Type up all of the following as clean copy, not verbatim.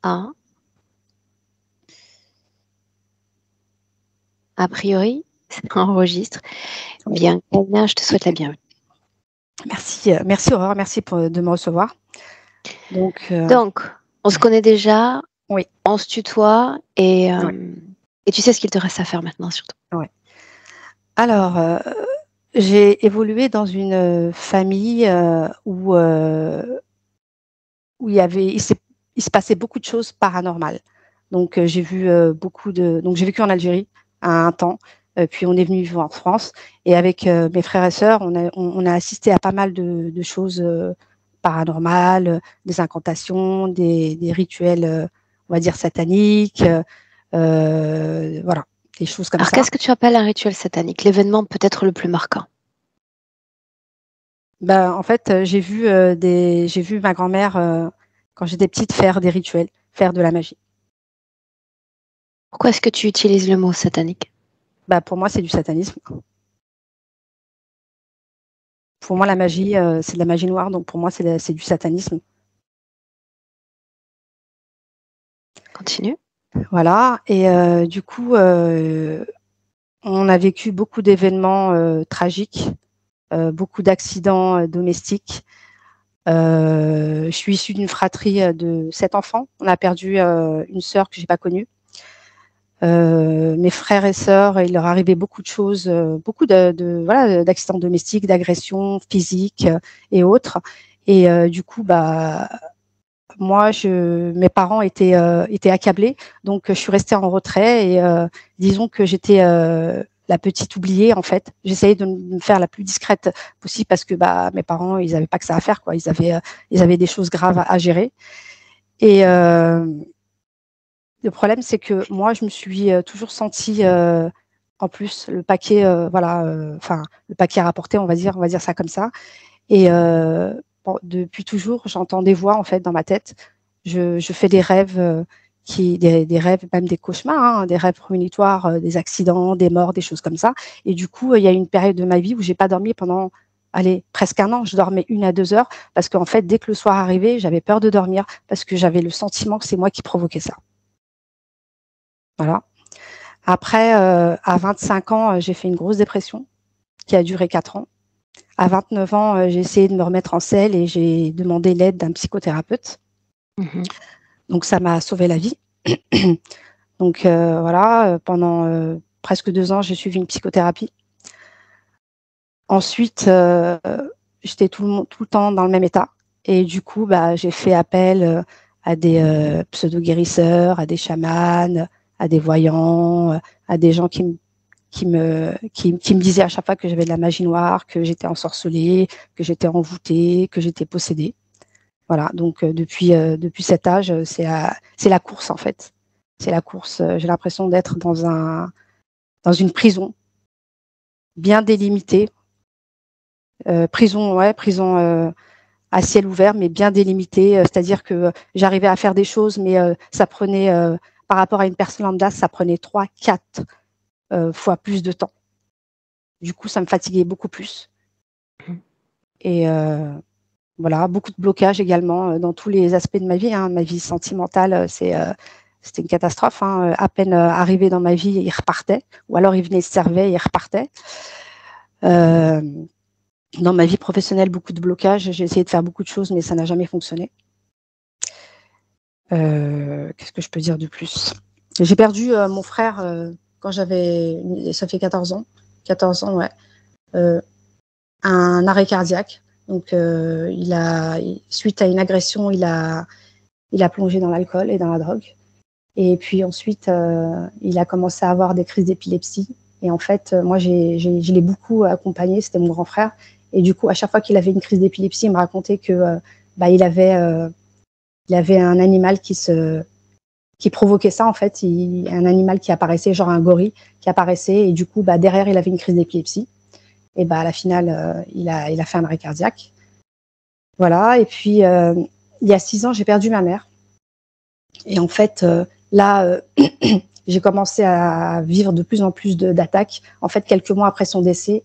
A. A priori, ça enregistre. Bien, Kania, je te souhaite la bienvenue. Merci Aurore, merci de me recevoir. Donc, on se connaît déjà, oui. On se tutoie et Oui. tu sais ce qu'il te reste à faire maintenant surtout. Oui. Alors, j'ai évolué dans une famille où il se passait beaucoup de choses paranormales. Donc, j'ai vu donc j'ai vécu en Algérie à un temps, puis on est venu vivre en France. Et avec mes frères et sœurs, on a assisté à pas mal de choses paranormales, des incantations, des rituels, on va dire sataniques, voilà, des choses comme ça. Alors, qu'est-ce que tu appelles un rituel satanique? L'événement peut-être le plus marquant? Ben, en fait, j'ai vu ma grand-mère quand j'étais petite faire des rituels, faire de la magie. Pourquoi est-ce que tu utilises le mot satanique? Bah, pour moi, c'est du satanisme. Pour moi, la magie, c'est de la magie noire, donc pour moi, c'est du satanisme. Continue. Voilà, et du coup, on a vécu beaucoup d'événements tragiques, beaucoup d'accidents domestiques. Je suis issue d'une fratrie de 7 enfants. On a perdu une sœur que j'ai pas connue. Mes frères et sœurs, il leur arrivait beaucoup de choses, beaucoup voilà, d'accidents domestiques, d'agressions physiques et autres. Et du coup, bah, moi, mes parents étaient accablés, donc je suis restée en retrait et disons que j'étais la petite oubliée en fait. J'essayais de me faire la plus discrète possible parce que bah, mes parents, ils n'avaient pas que ça à faire, quoi. Ils avaient des choses graves à gérer. Et le problème, c'est que moi, je me suis toujours sentie, en plus, le paquet, voilà, enfin, le paquet rapporté, on va dire ça comme ça. Et bon, depuis toujours, j'entends des voix en fait dans ma tête. Je fais des rêves, des rêves, même des cauchemars, hein, des rêves prémonitoires, des accidents, des morts, des choses comme ça. Et du coup, il y a une période de ma vie où j'ai pas dormi pendant, allez, presque un an. Je dormais 1 à 2 heures parce qu'en fait, dès que le soir arrivait, j'avais peur de dormir parce que j'avais le sentiment que c'est moi qui provoquais ça. Voilà. Après, à 25 ans, j'ai fait une grosse dépression qui a duré 4 ans. À 29 ans, j'ai essayé de me remettre en selle et j'ai demandé l'aide d'un psychothérapeute. Mmh. Donc, ça m'a sauvé la vie. Donc, voilà, pendant presque 2 ans, j'ai suivi une psychothérapie. Ensuite, j'étais tout le temps dans le même état. Et du coup, bah, j'ai fait appel à des pseudo-guérisseurs, à des chamans, à des voyants, à des gens qui me disaient à chaque fois que j'avais de la magie noire, que j'étais ensorcelée, que j'étais envoûtée, que j'étais possédée. Voilà, donc depuis cet âge, c'est la course en fait. C'est la course. J'ai l'impression d'être dans une prison bien délimitée. Prison à ciel ouvert, mais bien délimitée. C'est-à-dire que j'arrivais à faire des choses, mais ça prenait, par rapport à une personne lambda, ça prenait 3, 4 fois plus de temps. Du coup, ça me fatiguait beaucoup plus. Et voilà, beaucoup de blocages également dans tous les aspects de ma vie. Hein. Ma vie sentimentale, c'était une catastrophe. Hein. À peine arrivé dans ma vie, il repartait. Ou alors il venait se servait et il repartait. Dans ma vie professionnelle, beaucoup de blocages. J'ai essayé de faire beaucoup de choses, mais ça n'a jamais fonctionné. Qu'est-ce que je peux dire de plus? J'ai perdu mon frère quand ça fait 14 ans. 14 ans, ouais. Un arrêt cardiaque. Donc, suite à une agression, il a plongé dans l'alcool et dans la drogue. Et puis ensuite, il a commencé à avoir des crises d'épilepsie. Et en fait, moi, je l'ai beaucoup accompagné. C'était mon grand frère. Et du coup, à chaque fois qu'il avait une crise d'épilepsie, il me racontait que il avait un animal qui provoquait ça, en fait. Un animal qui apparaissait, genre un gorille qui apparaissait. Et du coup, derrière, il avait une crise d'épilepsie. Et à la finale, il a fait un arrêt cardiaque. Voilà. Et puis, il y a 6 ans, j'ai perdu ma mère. Et en fait, là, j'ai commencé à vivre de plus en plus d'attaques. En fait, quelques mois après son décès,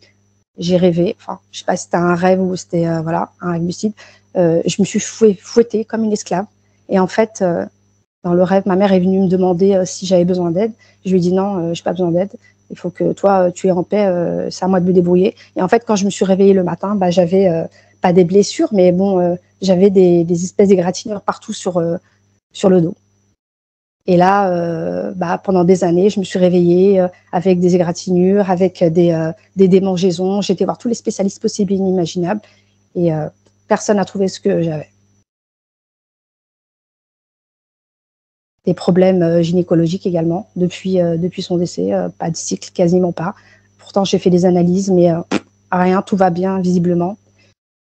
j'ai rêvé. Enfin, je sais pas si c'était un rêve ou c'était voilà, un rêve lucide. Je me suis fouettée comme une esclave. Et en fait, Dans le rêve, ma mère est venue me demander si j'avais besoin d'aide. Je lui ai dit non, je n'ai pas besoin d'aide. Il faut que toi, tu es en paix, c'est à moi de me débrouiller. Et en fait, quand je me suis réveillée le matin, j'avais pas des blessures, mais bon, j'avais des espèces d'égratignures partout sur le dos. Et là, pendant des années, je me suis réveillée avec des égratignures, avec des démangeaisons. J'ai été voir tous les spécialistes possibles et inimaginables. Et personne n'a trouvé ce que j'avais. Des problèmes gynécologiques également, depuis son décès, pas de cycle, quasiment pas. Pourtant, j'ai fait des analyses, mais rien, tout va bien, visiblement.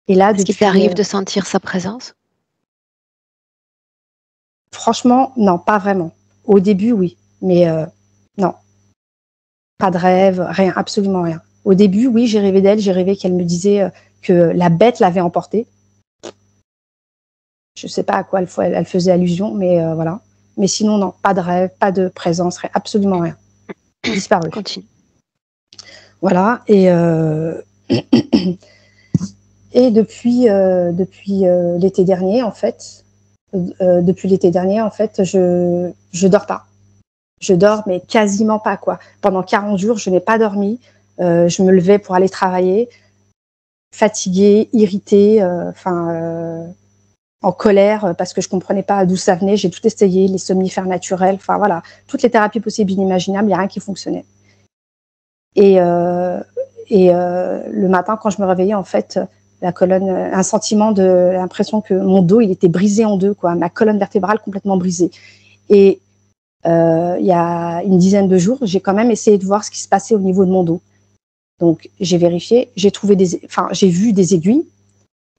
Et là, Est-ce qu'il t'arrive de sentir sa présence? Franchement, non, pas vraiment. Au début, oui, mais non. Pas de rêve, rien, absolument rien. Au début, oui, j'ai rêvé d'elle, j'ai rêvé qu'elle me disait que la bête l'avait emportée. Je ne sais pas à quoi elle faisait allusion, mais voilà. Mais sinon, non, pas de rêve, pas de présence, absolument rien. Disparu. Continue. Voilà, et depuis l'été dernier, en fait, je dors pas. Je dors, mais quasiment pas, quoi. Pendant 40 jours, je n'ai pas dormi. Je me levais pour aller travailler, fatiguée, irritée, en colère, parce que je comprenais pas d'où ça venait. J'ai tout essayé, les somnifères naturels, enfin voilà, toutes les thérapies possibles et inimaginables, il n'y a rien qui fonctionnait. Et le matin, quand je me réveillais, en fait, la colonne, un sentiment de l'impression que mon dos, il était brisé en deux, quoi, ma colonne vertébrale complètement brisée. Et il y a une dizaine de jours, j'ai quand même essayé de voir ce qui se passait au niveau de mon dos. Donc, j'ai vérifié, j'ai vu des aiguilles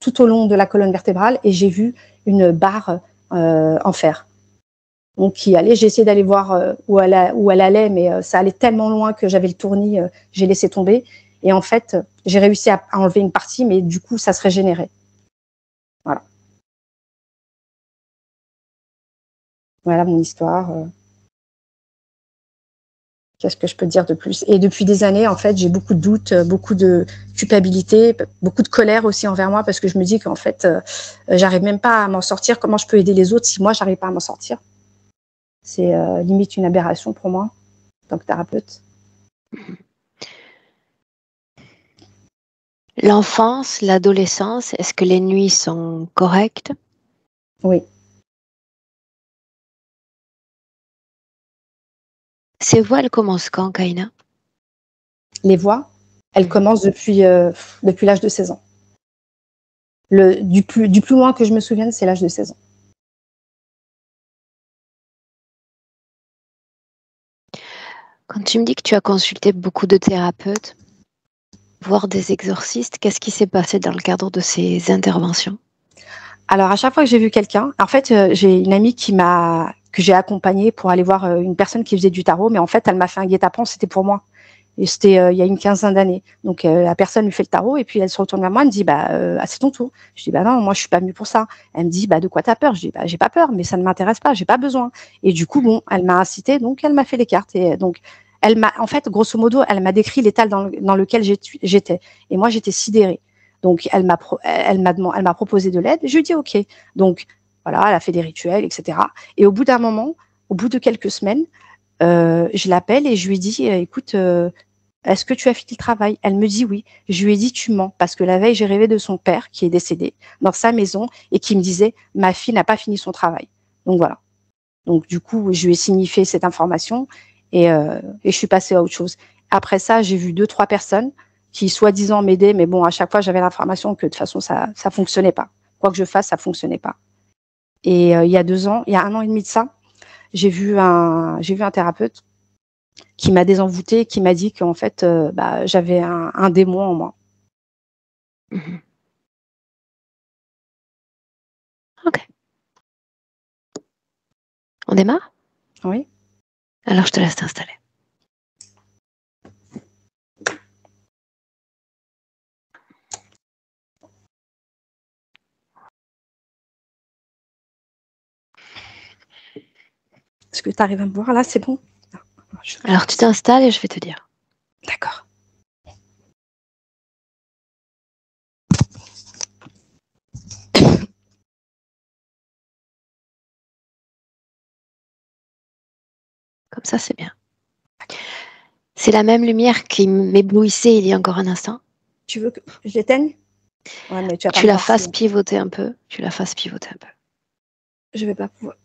tout au long de la colonne vertébrale et j'ai vu une barre en fer. Donc, j'ai essayé d'aller voir où elle allait, mais ça allait tellement loin que j'avais le tournis, j'ai laissé tomber. Et en fait, j'ai réussi à enlever une partie, mais du coup, ça se régénérait. Voilà. Voilà mon histoire. Qu'est-ce que je peux dire de plus? Et depuis des années, en fait, j'ai beaucoup de doutes, beaucoup de culpabilité, beaucoup de colère aussi envers moi parce que je me dis qu'en fait, j'arrive même pas à m'en sortir. Comment je peux aider les autres si moi, j'arrive pas à m'en sortir? C'est limite une aberration pour moi, en tant que thérapeute. L'enfance, l'adolescence, est-ce que les nuits sont correctes? Oui. Ces voix, elles commencent quand, Kaina? Les voix, elles commencent depuis l'âge de 16 ans. Du plus loin que je me souvienne, c'est l'âge de 16 ans. Quand tu me dis que tu as consulté beaucoup de thérapeutes, voire des exorcistes, qu'est-ce qui s'est passé dans le cadre de ces interventions? Alors, à chaque fois que j'ai vu quelqu'un, en fait, j'ai une amie que j'ai accompagnée pour aller voir une personne qui faisait du tarot, mais en fait, elle m'a fait un guet-apens, c'était pour moi. Et c'était il y a une quinzaine d'années. Donc, la personne lui fait le tarot et puis elle se retourne vers moi, elle me dit, c'est ton tour. Je dis, non, moi, je suis pas venue pour ça. Elle me dit, de quoi t'as peur? Je dis, j'ai pas peur, mais ça ne m'intéresse pas, j'ai pas besoin. Et du coup, bon, elle m'a incité, donc elle m'a fait les cartes. Et donc, en fait, grosso modo, elle m'a décrit l'état dans lequel j'étais. Et moi, j'étais sidérée. Donc, elle m'a proposé de l'aide. Je lui ai dit, OK. Donc, voilà, elle a fait des rituels, etc. Et au bout d'un moment, au bout de quelques semaines, je l'appelle et je lui dis, écoute, est-ce que tu as fini le travail? Elle me dit oui. Je lui ai dit, tu mens, parce que la veille, j'ai rêvé de son père qui est décédé dans sa maison et qui me disait, ma fille n'a pas fini son travail. Donc voilà. Donc du coup, je lui ai signifié cette information et je suis passée à autre chose. Après ça, j'ai vu 2-3 personnes qui soi-disant m'aidaient, mais bon, à chaque fois, j'avais l'information que de toute façon, ça fonctionnait pas. Quoi que je fasse, ça fonctionnait pas. Et il y a 2 ans, il y a 1 an et demi de ça, j'ai vu un thérapeute qui m'a désenvoûtée, qui m'a dit qu'en fait, j'avais un démon en moi. Mhm. Ok. On démarre? Oui. Alors, je te laisse t'installer. Est-ce que tu arrives à me voir là? C'est bon? Alors, tu t'installes et je vais te dire. D'accord. Comme ça, c'est bien. C'est la même lumière qui m'éblouissait il y a encore un instant. Tu veux que je l'éteigne? Ouais, mais tu vas pas Tu me la voir fasses si... pivoter un peu. Tu la fasses pivoter un peu. Je vais pas pouvoir...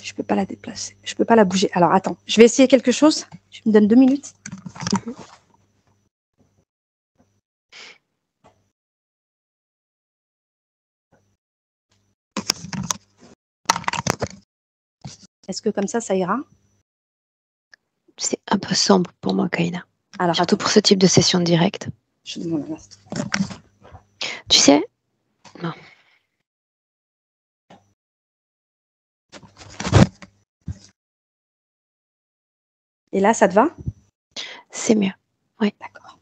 Je peux pas la déplacer. Je peux pas la bouger. Alors, attends. Je vais essayer quelque chose. Tu me donnes 2 minutes? Est-ce que comme ça ira? C'est un peu sombre pour moi, Kaina. Alors, Surtout attends. pour ce type de session directe. Je demande un instant. Tu sais, non. Et là, ça te va? C'est mieux. Oui. D'accord.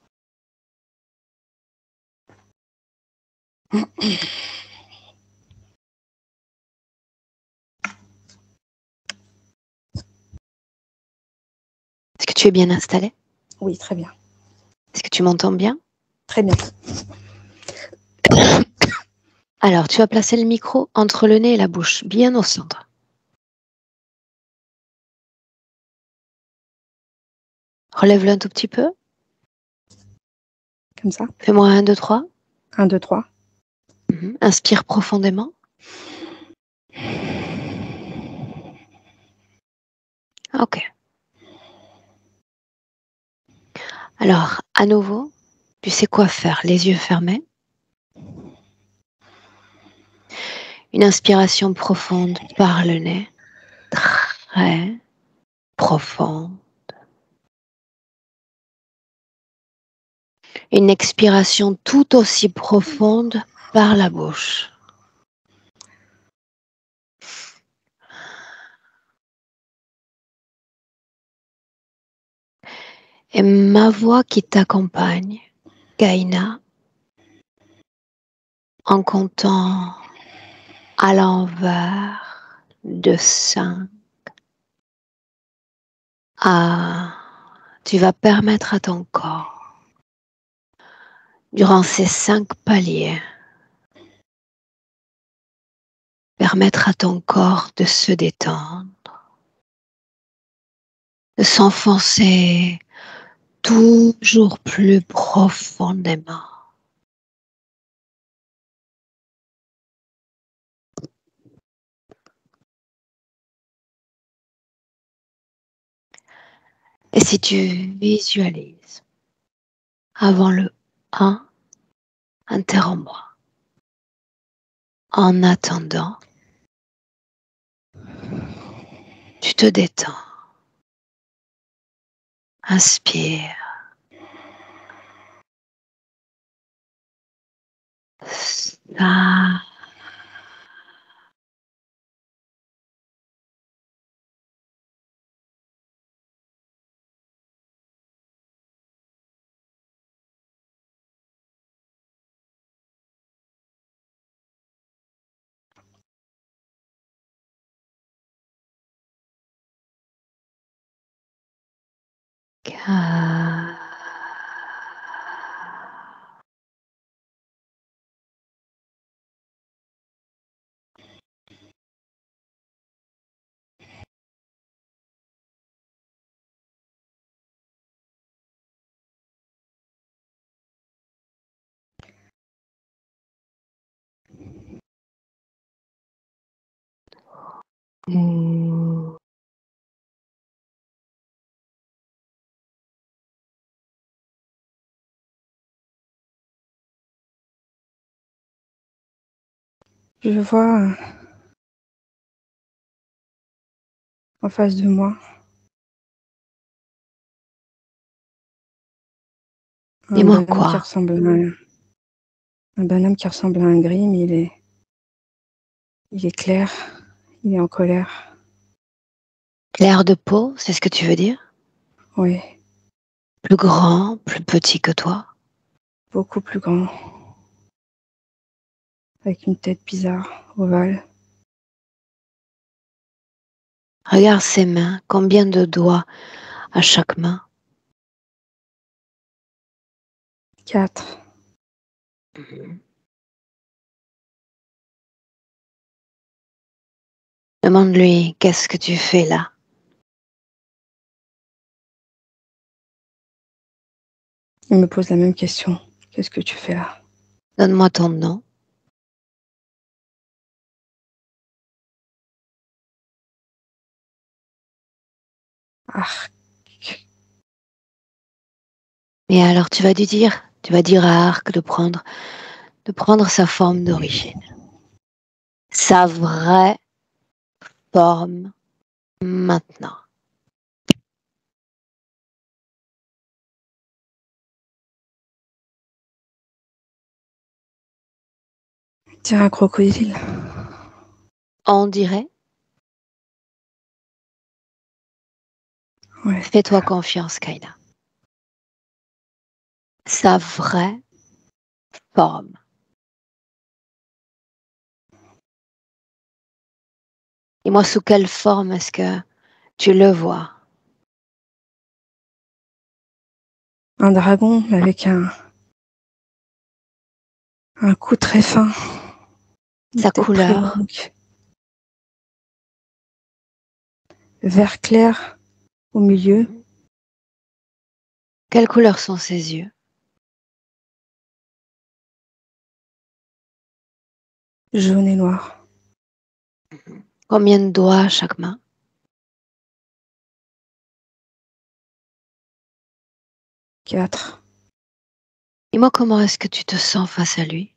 Est-ce que tu es bien installé? Oui, très bien. Est-ce que tu m'entends bien? Très bien. Alors, tu vas placer le micro entre le nez et la bouche, bien au centre. Relève-le un tout petit peu. Comme ça. Fais-moi 1, 2, 3. 1, 2, 3. Inspire profondément. Ok. Alors, à nouveau, tu sais quoi faire, les yeux fermés. Une inspiration profonde par le nez, très profonde. Une expiration tout aussi profonde par la bouche. Et ma voix qui t'accompagne, Kaina, en comptant à l'envers de 5 à... Tu vas permettre à ton corps, durant ces 5 paliers, permettre à ton corps de se détendre, de s'enfoncer toujours plus profondément. Et si tu visualises avant le 1, interromps-moi. En attendant, tu te détends. Inspire. Ça. Je vois en face de moi un Dis-moi bonhomme qui quoi? ressemble à un bonhomme qui ressemble à un gris, mais il est clair, il est en colère. Clair de peau, c'est ce que tu veux dire? Oui, Plus grand, plus petit que toi? beaucoup plus grand, avec une tête bizarre, ovale. Regarde ses mains, combien de doigts à chaque main? 4. Demande-lui, qu'est-ce que tu fais là? Il me pose la même question. Qu'est-ce que tu fais là? Donne-moi ton nom. Arc. Et alors tu vas dire à Arc de prendre sa forme d'origine. Sa vraie forme maintenant. Tire un crocodile. On dirait, Ouais. fais-toi confiance, Kaina. Sa vraie forme. Et moi, sous quelle forme est-ce que tu le vois? Un dragon avec un cou très fin. Une Sa tête très couleur? longue. Vert clair au milieu. Quelle couleur sont ses yeux? Jaune et noir. Combien de doigts à chaque main? 4. Et moi, comment est-ce que tu te sens face à lui?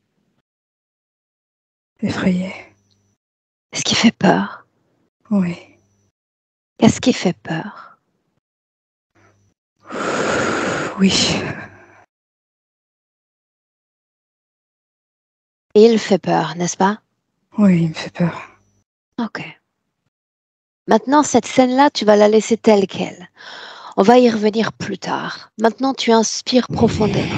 Effrayé. Est-ce qu'il fait peur? Oui. Qu'est-ce qui fait peur? Oui. Il fait peur, n'est-ce pas? Oui, il me fait peur. Ok. Maintenant, cette scène-là, tu vas la laisser telle qu'elle. On va y revenir plus tard. Maintenant, tu inspires profondément.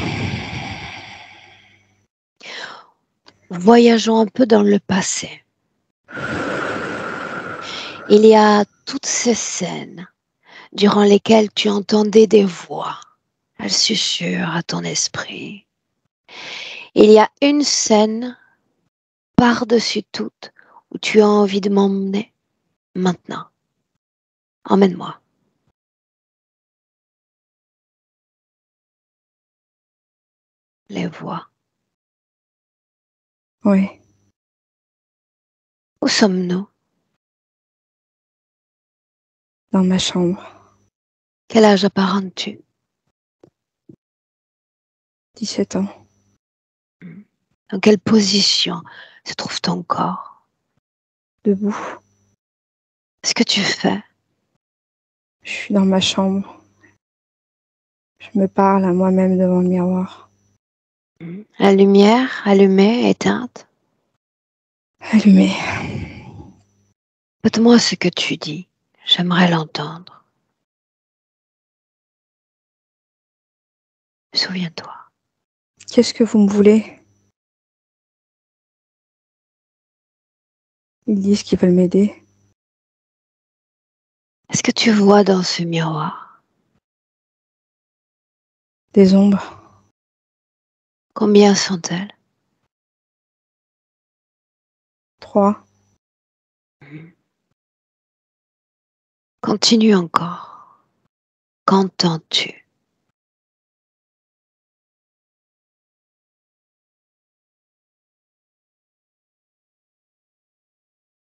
Voyageons un peu dans le passé. Il y a toutes ces scènes durant lesquelles tu entendais des voix. Elles susurrent à ton esprit. Il y a une scène par-dessus toutes où tu as envie de m'emmener maintenant. Emmène-moi. Les voix. Oui. Où sommes-nous? Dans ma chambre. Quel âge apparentes-tu? 17 ans. Dans quelle position se trouve ton corps? Debout. Qu'est-ce que tu fais? Je suis dans ma chambre. Je me parle à moi-même devant le miroir. La lumière allumée, éteinte? Allumé. Répète-moi ce que tu dis. J'aimerais l'entendre. Souviens-toi. Qu'est-ce que vous me voulez? Ils disent qu'ils veulent m'aider. Est-ce que tu vois dans ce miroir? Des ombres. Combien sont-elles? 3. Continue encore. Qu'entends-tu?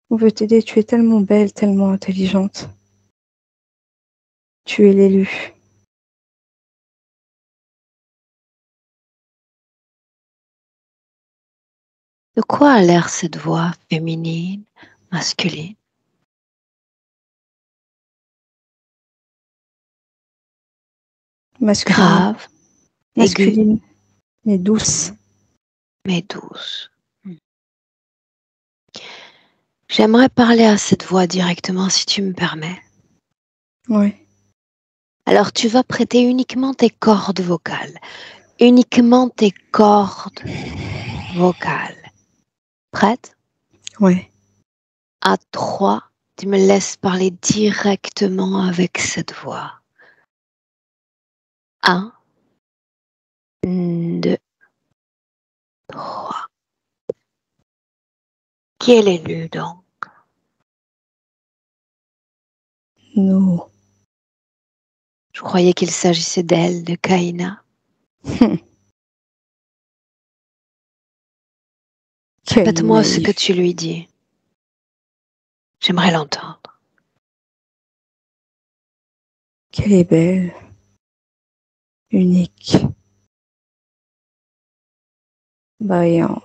On veut t'aider. Tu es tellement belle, tellement intelligente. Tu es l'élu. De quoi a l'air cette voix féminine, masculine? Masculine. Grave, aiguë, Masculine, mais douce. mais douce. J'aimerais parler à cette voix directement si tu me permets. Oui. Alors tu vas prêter uniquement tes cordes vocales. Uniquement tes cordes vocales. Prête? Oui. À 3, tu me laisses parler directement avec cette voix. 1, 2, 3. Qui est l'élu donc? Nous. Je croyais qu'il s'agissait d'elle, de Kaina. Quel Répète-moi ce que naïf. tu lui dis. J'aimerais l'entendre. Qu'elle est belle, unique, brillante.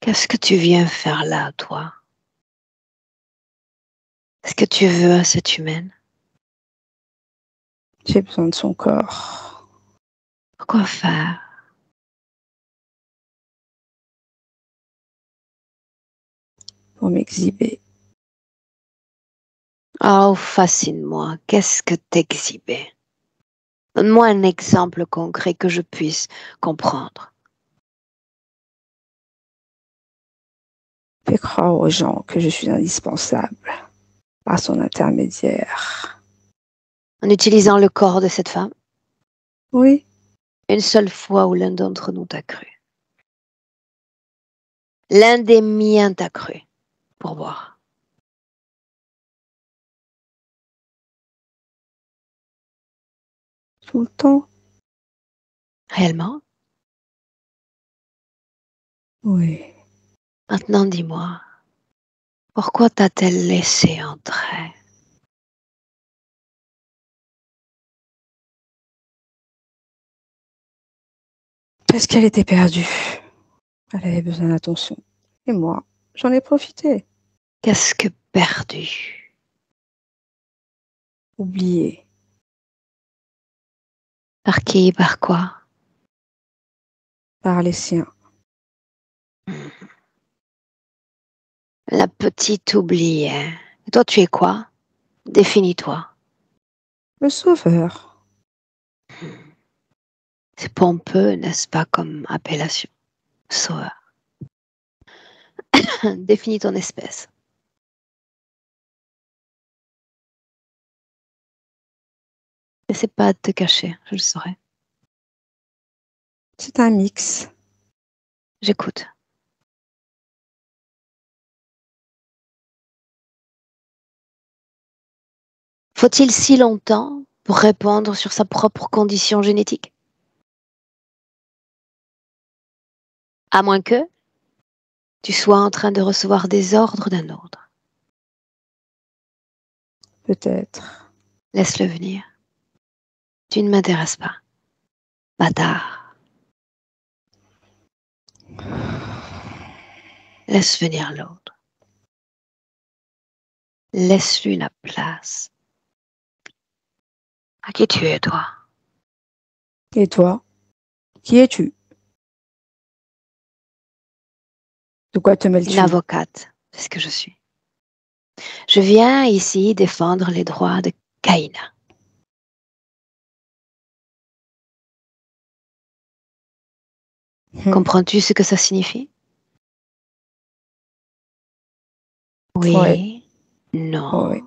Qu'est-ce que tu viens faire là, toi? Est-ce que tu veux à cette humaine? J'ai besoin de son corps Pourquoi faire? pour m'exhiber. Oh, fascine-moi. Qu'est-ce que t'exhibais? Donne-moi un exemple concret que je puisse comprendre. Fais croire aux gens que je suis indispensable par son intermédiaire. En utilisant le corps de cette femme, Oui, une seule fois où l'un d'entre nous t'a cru. L'un des miens t'a cru, pour voir. tout le temps. Réellement? Oui. Maintenant, dis-moi, pourquoi t'a-t-elle laissé entrer? Parce qu'elle était perdue. Elle avait besoin d'attention. Et moi, j'en ai profité. Qu'est-ce que perdu? Oublié. Par qui, par quoi? Par les siens. La petite oubliée. Et toi, tu es quoi? Définis-toi. Le sauveur. C'est pompeux, n'est-ce pas, comme appellation? Sauveur. Définis ton espèce. N'essaie pas de te cacher, je le saurai. C'est un mix. J'écoute. Faut-il si longtemps pour répondre sur sa propre condition génétique? À moins que tu sois en train de recevoir des ordres d'un autre. Peut-être. Laisse-le venir. Tu ne m'intéresses pas. Bâtard. Laisse venir l'autre. Laisse-lui la place. À qui tu es, toi? Et toi, qui es-tu? De quoi te Une mêles-tu? avocate, c'est ce que je suis. Je viens ici défendre les droits de Kaina. Comprends-tu ce que ça signifie? Ouais, Oui. Non. ouais,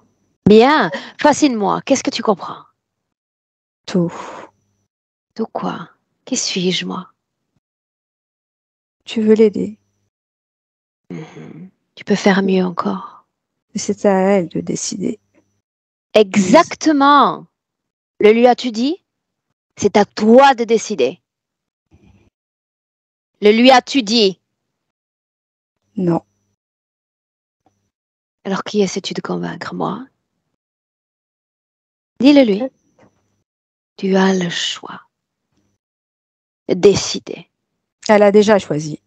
Bien. Fascine-moi. Qu'est-ce que tu comprends? tout. De quoi? Qui suis-je, moi? Tu veux l'aider. Tu peux faire mieux encore. Et c'est à elle de décider. Exactement. Le lui as-tu dit? C'est à toi de décider. Le lui as-tu dit? Non, Alors qui essaies-tu de convaincre, moi? Dis-le lui. Tu as le choix de décider. elle a déjà choisi.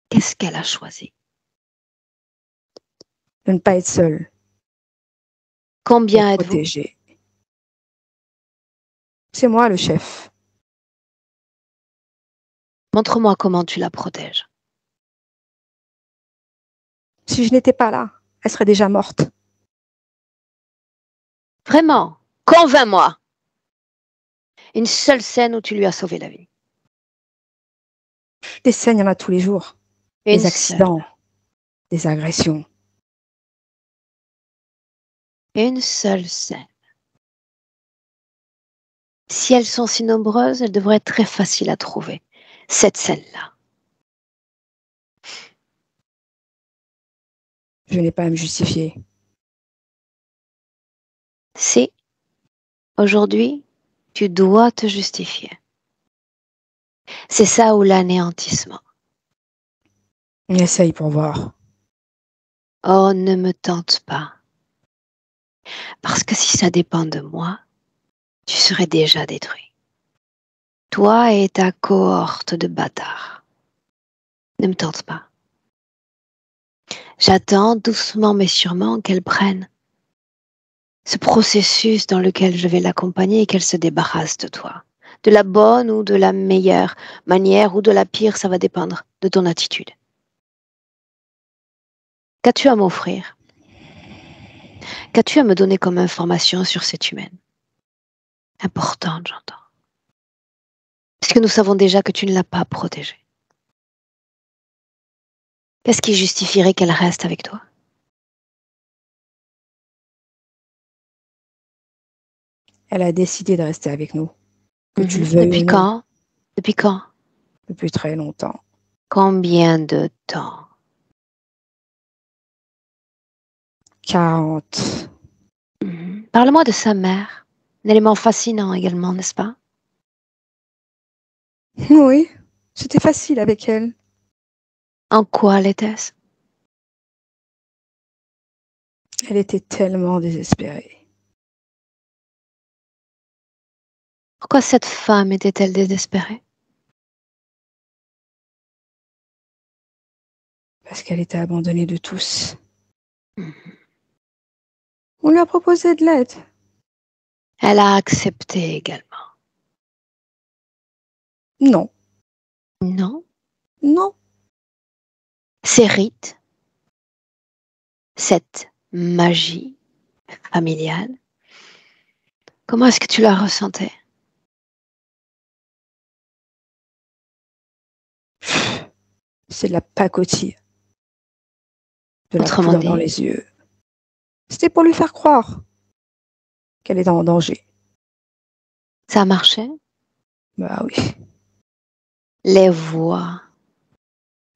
Qu'est-ce qu'elle a choisi? De ne pas être seule, Combien d'être êtes-vous? protégée. C'est moi le chef. Montre-moi comment tu la protèges. Si je n'étais pas là, elle serait déjà morte. Vraiment, convainc-moi. Une seule scène où tu lui as sauvé la vie. Des scènes, il y en a tous les jours. Une Des seule. accidents, des agressions. Une seule scène. Si elles sont si nombreuses, elles devraient être très faciles à trouver. Cette scène-là. Je n'ai pas à me justifier. Si, aujourd'hui, tu dois te justifier. C'est ça ou l'anéantissement. Essaye pour voir. Oh, ne me tente pas. Parce que si ça dépend de moi, tu serais déjà détruit. Toi et ta cohorte de bâtards. Ne me tente pas. J'attends doucement mais sûrement qu'elle prenne ce processus dans lequel je vais l'accompagner et qu'elle se débarrasse de toi. De la bonne ou de la meilleure manière ou de la pire, ça va dépendre de ton attitude. Qu'as-tu à m'offrir? Qu'as-tu à me donner comme information sur cette humaine? Importante, j'entends. Puisque nous savons déjà que tu ne l'as pas protégée. Qu'est-ce qui justifierait qu'elle reste avec toi? Elle a décidé de rester avec nous, que tu le veuilles Depuis ou non, quand? Depuis quand? depuis très longtemps. Combien de temps? 40. Parle-moi de sa mère. Un élément fascinant également, n'est-ce pas? Oui, c'était facile avec elle. En quoi l'était-ce? Elle était tellement désespérée. Pourquoi cette femme était-elle désespérée? Parce qu'elle était abandonnée de tous. Mhm. On lui a proposé de l'aide. Elle a accepté également. Non, Non? non. Ces rites, cette magie familiale, comment est-ce que tu la ressentais? C'est de la pacotille, de la Autrement couleur dans dit, les yeux. C'était pour lui faire croire qu'elle était en danger. ça a marché? Bah oui. Les voix,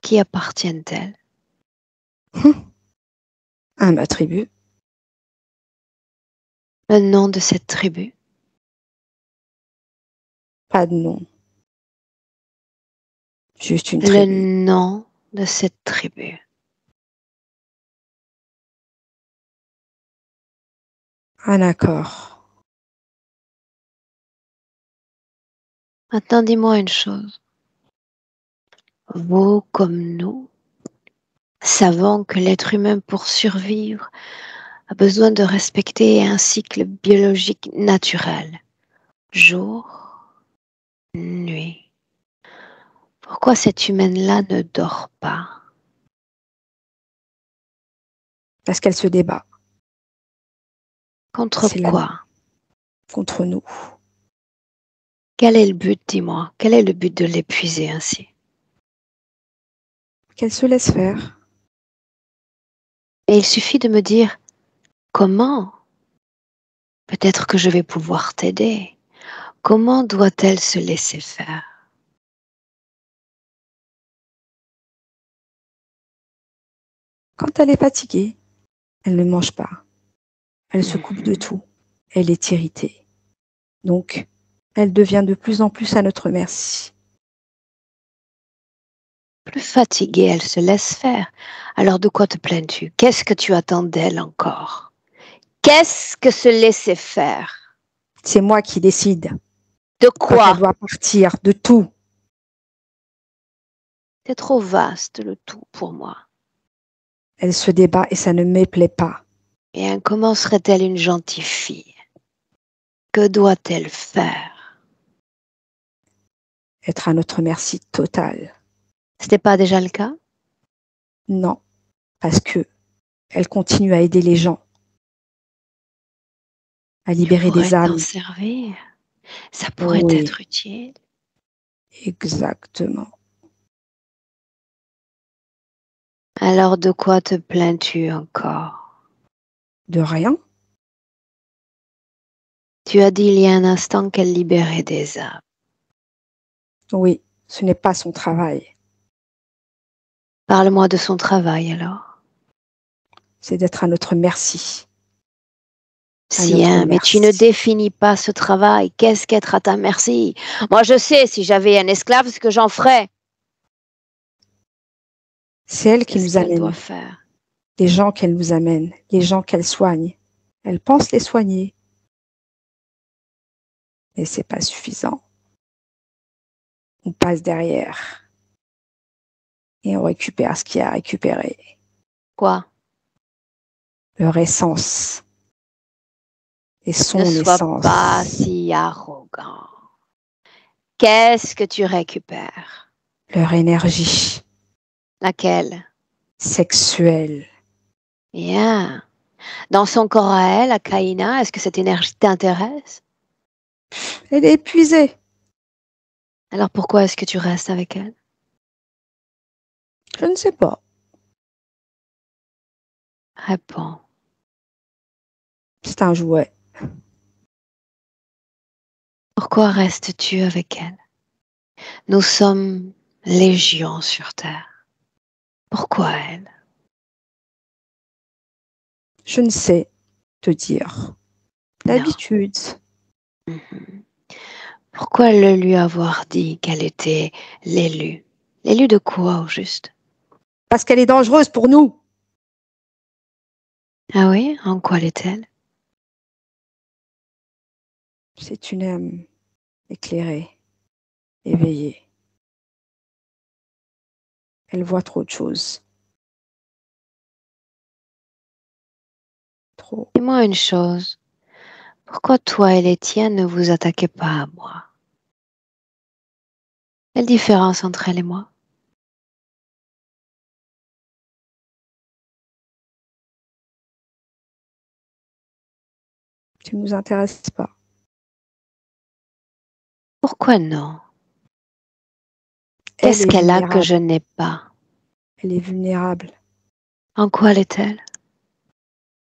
qui appartiennent-elles? À ma tribu, Le nom de cette tribu? pas de nom. Juste une Le tribu. nom de cette tribu. Un accord. Maintenant, dis-moi une chose. Vous, comme nous, savons que l'être humain, pour survivre, a besoin de respecter un cycle biologique naturel. Jour, nuit. Pourquoi cette humaine-là ne dort pas? Parce qu'elle se débat. Contre C'est la quoi? contre nous. Quel est le but, dis-moi? Quel est le but de l'épuiser ainsi? Qu'elle se laisse faire. Et il suffit de me dire comment. Peut-être que je vais pouvoir t'aider. Comment doit-elle se laisser faire? Quand elle est fatiguée, elle ne mange pas. Elle se coupe de Mhm. tout. Elle est irritée. Donc, elle devient de plus en plus à notre merci. Plus fatiguée, elle se laisse faire. Alors de quoi te plains-tu? Qu'est-ce que tu attends d'elle encore? Qu'est-ce que se laisser faire? C'est moi qui décide De quand elle quoi? doit partir, de tout. C'est trop vaste le tout pour moi. Elle se débat et ça ne me plaît pas. Et comment serait-elle une gentille fille? Que doit-elle faire? Être à notre merci totale. C'était pas déjà le cas? Non, parce que elle continue à aider les gens, à Tu libérer pourrais des t'en âmes. servir. Ça pourrait Oui, être utile. exactement. Alors de quoi te plains-tu encore? De rien. Tu as dit il y a un instant qu'elle libérait des âmes. Oui, ce n'est pas son travail. Parle-moi de son travail alors. C'est d'être à notre merci. Si, hein, mais tu ne définis pas ce travail. Qu'est-ce qu'être à ta merci? Moi, je sais, si j'avais un esclave, ce que j'en ferais. C'est elle qui Qu'est-ce nous qu'elle amène. doit faire? Les gens qu'elle nous amène, les gens qu'elle soigne. Elle pense les soigner. Mais c'est pas suffisant. On passe derrière et on récupère ce qu'il y a à récupérer. Quoi? Leur essence et son Ne sois essence. pas si arrogant. Qu'est-ce que tu récupères? Leur énergie Laquelle? sexuelle. Bien. Dans son corps à elle, à Kaina, est-ce que cette énergie t'intéresse? Elle est épuisée. Alors pourquoi est-ce que tu restes avec elle? Je ne sais pas. Réponds. C'est un jouet. Pourquoi restes-tu avec elle? Nous sommes légion sur terre. Pourquoi elle? Je ne sais te dire. Non. L'habitude. Mhm. Pourquoi le lui avoir dit qu'elle était l'élu? L'élu de quoi au juste? Parce qu'elle est dangereuse pour nous. Ah oui? En quoi l'est-elle? C'est une âme éclairée, éveillée. Elle voit trop de choses. Trop. Dis-moi une chose. Pourquoi toi et les tiens ne vous attaquez pas à moi? Quelle différence entre elle et moi? Tu ne nous intéresses pas. Pourquoi non? Elle Qu'est-ce est qu'elle a que je vulnérable. n'ai pas? Elle est vulnérable. En quoi l'est-elle?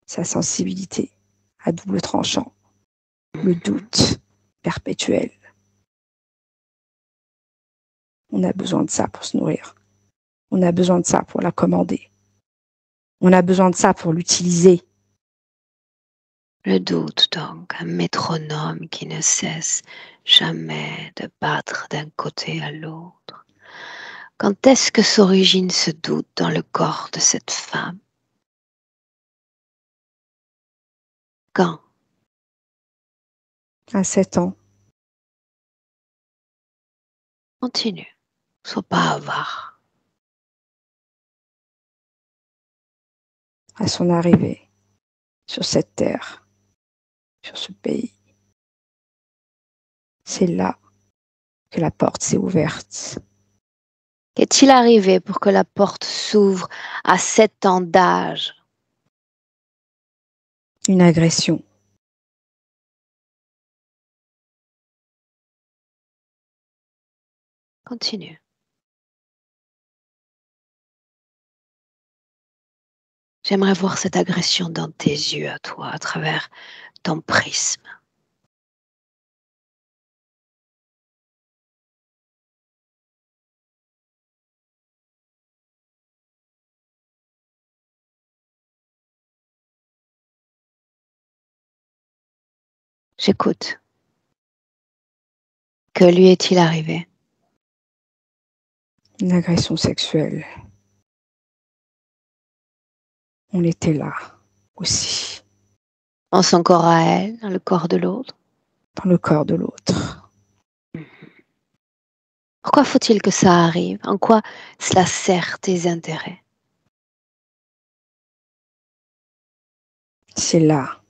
Sa sensibilité à double tranchant. Le doute perpétuel. On a besoin de ça pour se nourrir. On a besoin de ça pour la commander. On a besoin de ça pour l'utiliser. Le doute donc, un métronome qui ne cesse jamais de battre d'un côté à l'autre. Quand est-ce que s'origine ce doute dans le corps de cette femme? Quand? À 7 ans, Continue, sois pas avare. à son arrivée sur cette terre, sur ce pays, c'est là que la porte s'est ouverte. Qu'est-il arrivé pour que la porte s'ouvre à 7 ans d'âge? Une agression. Continue. J'aimerais voir cette agression dans tes yeux à toi, à travers ton prisme. J'écoute. Que lui est-il arrivé? Une agression sexuelle. On était là aussi, Dans son corps à elle, dans le corps de l'autre? dans le corps de l'autre. Pourquoi faut-il que ça arrive? En quoi cela sert tes intérêts? C'est là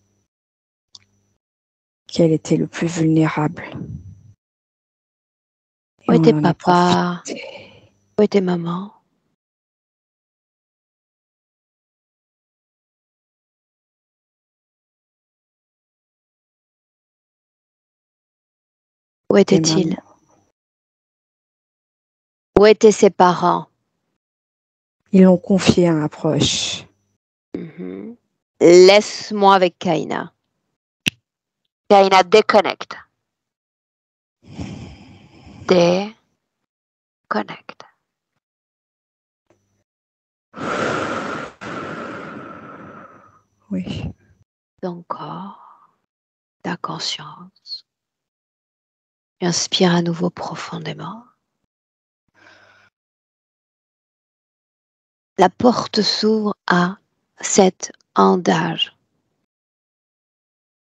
qu'elle était le plus vulnérable. Et Où on était en a papa? profité. Où était maman? Où Et était-il? maman, Où étaient ses parents? ils l'ont confié à un proche. Mhm. Laisse-moi avec Kaina. Kaina, déconnecte. Déconnecte. Oui. Ton corps. conscience. Inspire à nouveau profondément. La porte s'ouvre à 7 ans d'âge.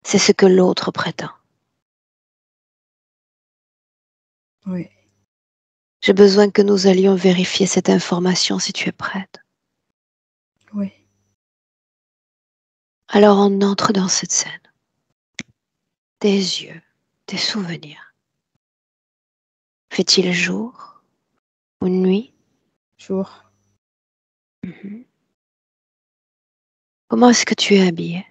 C'est ce que l'autre prétend. Oui. J'ai besoin que nous allions vérifier cette information si tu es prête. Oui. Alors on entre dans cette scène. Tes yeux, tes souvenirs. Fait-il jour ou nuit? Jour. Mhm. Comment est-ce que tu es habillée?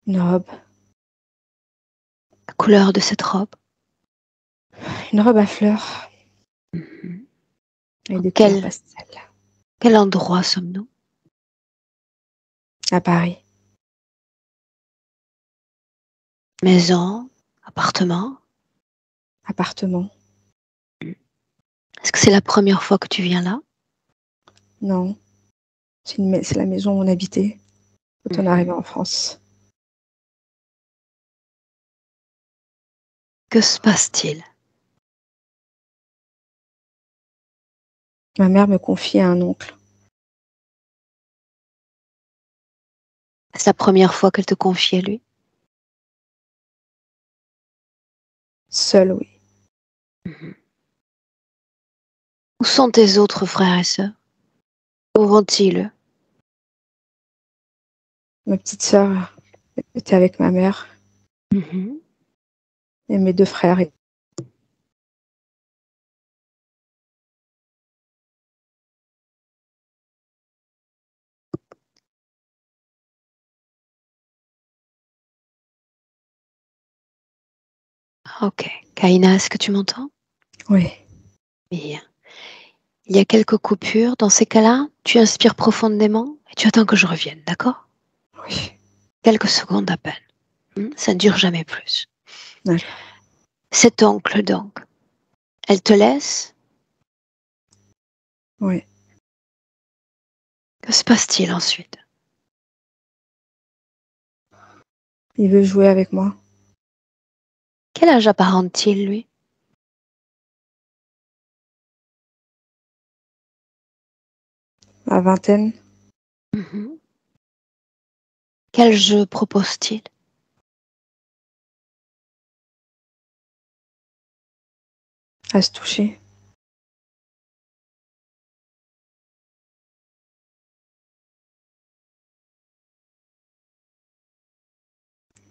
Une robe. La couleur de cette robe? Une robe à fleurs Mhm. et des couleurs Quel pastel. endroit sommes-nous? À Paris. Maison? Appartement? Appartement. Est-ce que c'est la première fois que tu viens là? Non. C'est la maison où on habitait quand on est arrivé en France. Que se passe-t-il? Ma mère me confie à un oncle. C'est la première fois qu'elle te confie à lui? Seule, oui. Mhm. Où sont tes autres frères et sœurs? Où vont-ils? Ma petite sœur était avec ma mère Mhm. et mes deux frères. Ok. Kaina, est-ce que tu m'entends? Oui. Bien. Il y a quelques coupures. Dans ces cas-là, tu inspires profondément et tu attends que je revienne, d'accord? Oui. Quelques secondes à peine. Ça ne dure jamais plus. D'accord. Cet oncle, donc, elle te laisse? Oui. Que se passe-t-il ensuite? Il veut jouer avec moi. Quel âge apparente-t-il, lui? La vingtaine. Mhm. Quel jeu propose-t-il? À se toucher.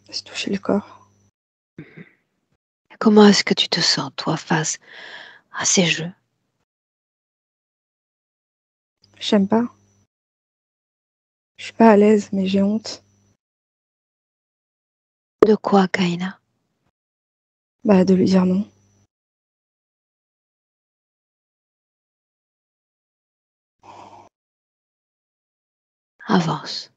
À se toucher le corps. Comment est-ce que tu te sens, toi, face à ces jeux? J'aime pas. Je suis pas à l'aise, mais j'ai honte. De quoi, Kaina? Bah, de lui dire non. Avance.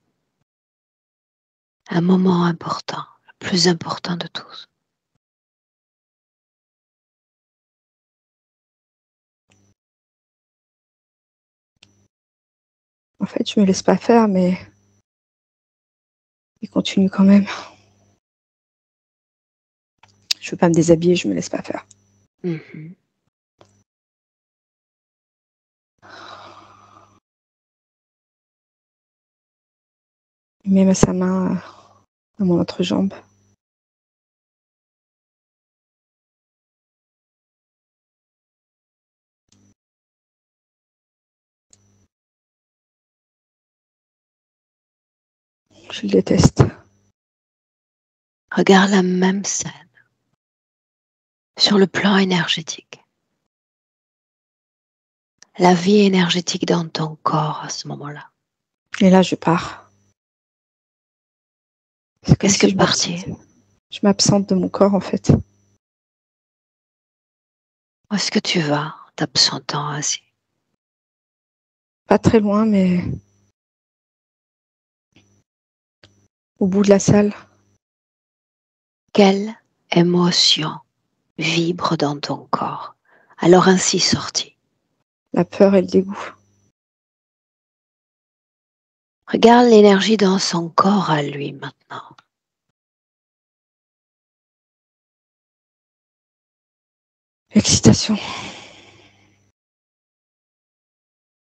Un moment important, le plus important de tous. En fait, je me laisse pas faire, mais il continue quand même. Je veux pas me déshabiller, je me laisse pas faire. Mhm. Il met sa main à mon entrejambe. Je le déteste. Regarde la même scène sur le plan énergétique. La vie énergétique dans ton corps à ce moment-là. Et là, je pars. C'est comme Qu'est-ce que si partir? je m'absente de mon corps, en fait. Où est-ce que tu vas en t'absentant ainsi? Pas très loin, mais au bout de la salle. Quelle émotion vibre dans ton corps, alors ainsi sortie? La peur et le dégoût. Regarde l'énergie dans son corps à lui maintenant. Excitation.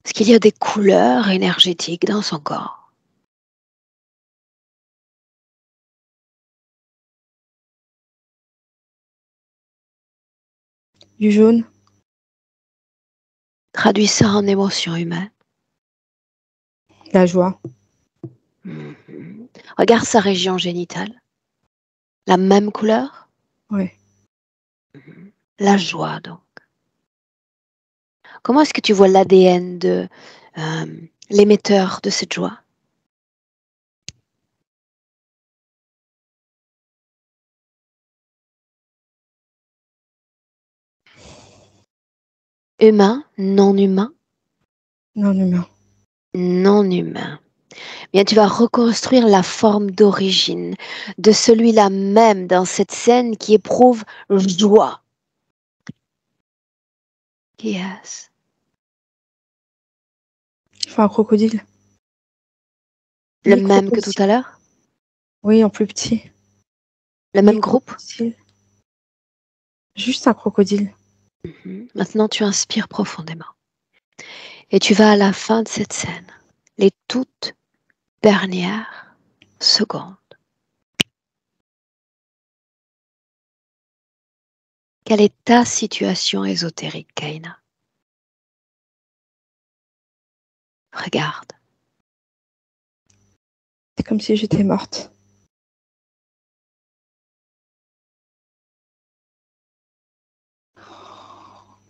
Est-ce qu'il y a des couleurs énergétiques dans son corps? Du jaune. Traduis ça en émotion humaine. La joie. Mhm. Regarde sa région génitale. La même couleur? Oui. La joie, donc. Comment est-ce que tu vois l'ADN de l'émetteur de cette joie? Humain, non humain? Non humain. Non humain. Bien, tu vas reconstruire la forme d'origine de celui-là même dans cette scène qui éprouve joie. Qui est-ce? Je fais un crocodile. Le même que tout Micro-crocodile. à l'heure? Oui, en plus petit. Le même groupe? Micro-crocodile. Juste un crocodile. Maintenant, tu inspires profondément. Et tu vas à la fin de cette scène, les toutes dernières secondes. Quelle est ta situation ésotérique, Kaina? Regarde. C'est comme si j'étais morte.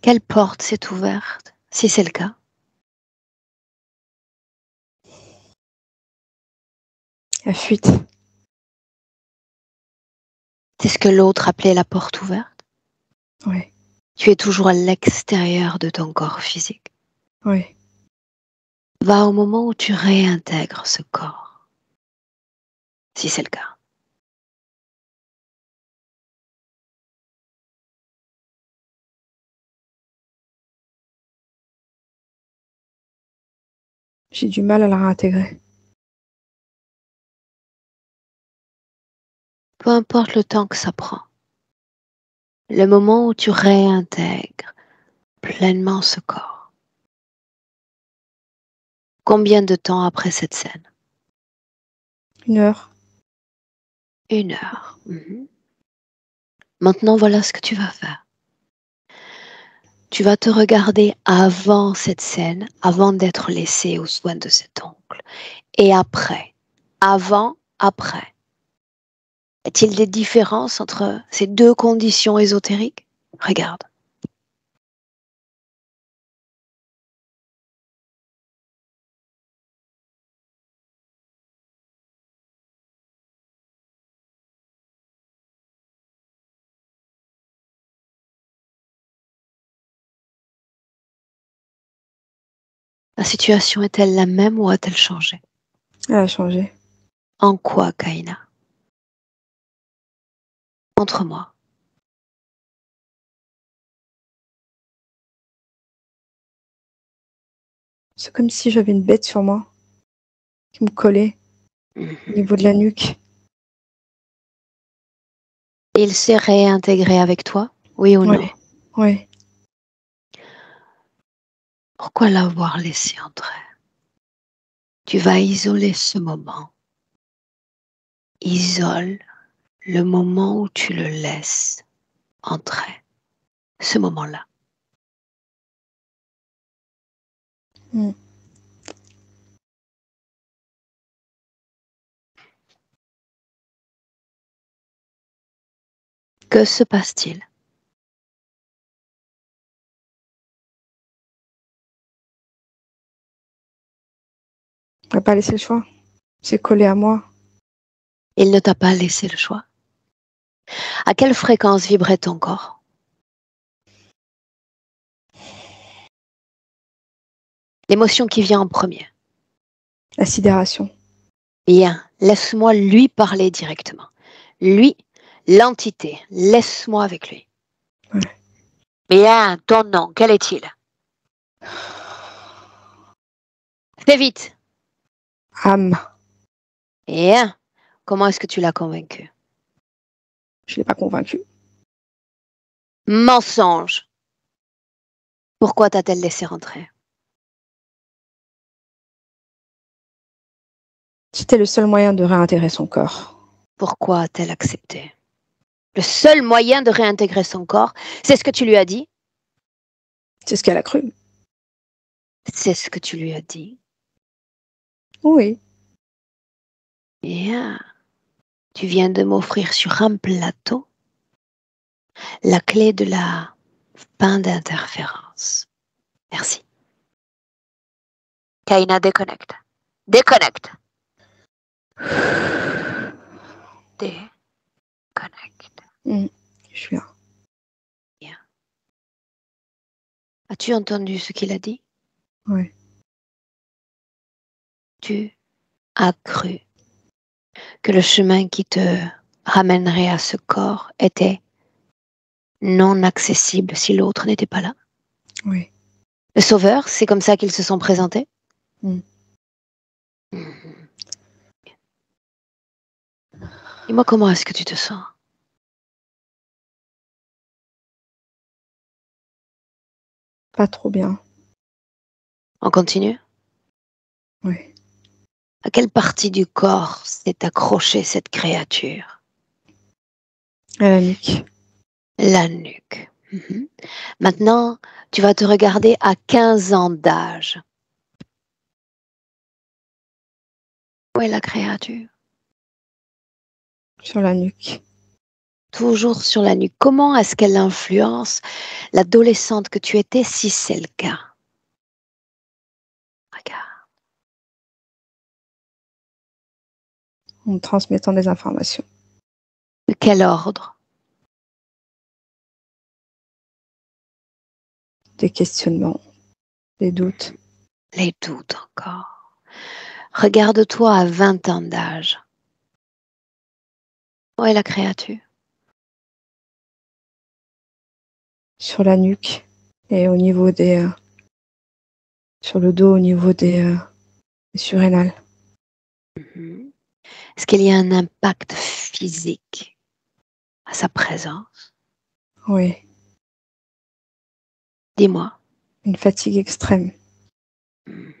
Quelle porte s'est ouverte, si c'est le cas? La fuite. C'est ce que l'autre appelait la porte ouverte? Oui. Tu es toujours à l'extérieur de ton corps physique. Oui. Va au moment où tu réintègres ce corps, si c'est le cas. J'ai du mal à la réintégrer. Peu importe le temps que ça prend. Le moment où tu réintègres pleinement ce corps. Combien de temps après cette scène? 1 heure. 1 heure. Maintenant, voilà ce que tu vas faire. Tu vas te regarder avant cette scène, avant d'être laissé aux soins de cet oncle. Et après. Avant, après. Est-il des différences entre ces deux conditions ésotériques? Regarde. La situation est-elle la même ou a-t-elle changé? Elle a changé. En quoi, Kaina? Montre-moi. C'est comme si j'avais une bête sur moi qui me collait au niveau de la nuque. Il s'est réintégré avec toi, oui ou non? Oui. Oui. Pourquoi l'avoir laissé entrer? Tu vas isoler ce moment. Isole le moment où tu le laisses entrer. Ce moment-là. Mm. Que se passe-t-il? Elle n'a pas laissé le choix. C'est collé à moi. Il ne t'a pas laissé le choix. À quelle fréquence vibrait ton corps? L'émotion qui vient en premier. La sidération. Bien, laisse-moi lui parler directement. Lui, l'entité, laisse-moi avec lui. Ouais. Bien, ton nom, quel est-il? Fais vite. âme. Et comment est-ce que tu l'as convaincue? Je ne l'ai pas convaincue. Mensonge. Pourquoi t'a-t-elle laissé rentrer? C'était le seul moyen de réintégrer son corps. Pourquoi a-t-elle accepté? Le seul moyen de réintégrer son corps, c'est ce que tu lui as dit? C'est ce qu'elle a cru. C'est ce que tu lui as dit? Oui. Bien. Tu viens de m'offrir sur un plateau la clé de la fin d'interférence. Merci. Kaina, déconnecte. Déconnecte. Déconnecte. Je suis là. Bien. As-tu entendu ce qu'il a dit? Oui. Tu as cru que le chemin qui te ramènerait à ce corps était non accessible si l'autre n'était pas là? Oui. Le sauveur, c'est comme ça qu'ils se sont présentés? Mm. Mhm. Dis-moi, comment est-ce que tu te sens? Pas trop bien. On continue? Oui. À quelle partie du corps s'est accrochée cette créature? À la nuque. La nuque. Mhm. Maintenant, tu vas te regarder à 15 ans d'âge. Où est la créature? Sur la nuque. Toujours sur la nuque. Comment est-ce qu'elle influence l'adolescente que tu étais, si c'est le cas? Regarde. En transmettant des informations. De quel ordre? Des questionnements. Des doutes. Les doutes encore. Regarde-toi à 20 ans d'âge. Où est la créature? Sur la nuque. Et au niveau des... sur le dos, au niveau des surrénales. Mhm. Est-ce qu'il y a un impact physique à sa présence? Oui. Dis-moi. Une fatigue extrême. Mhm.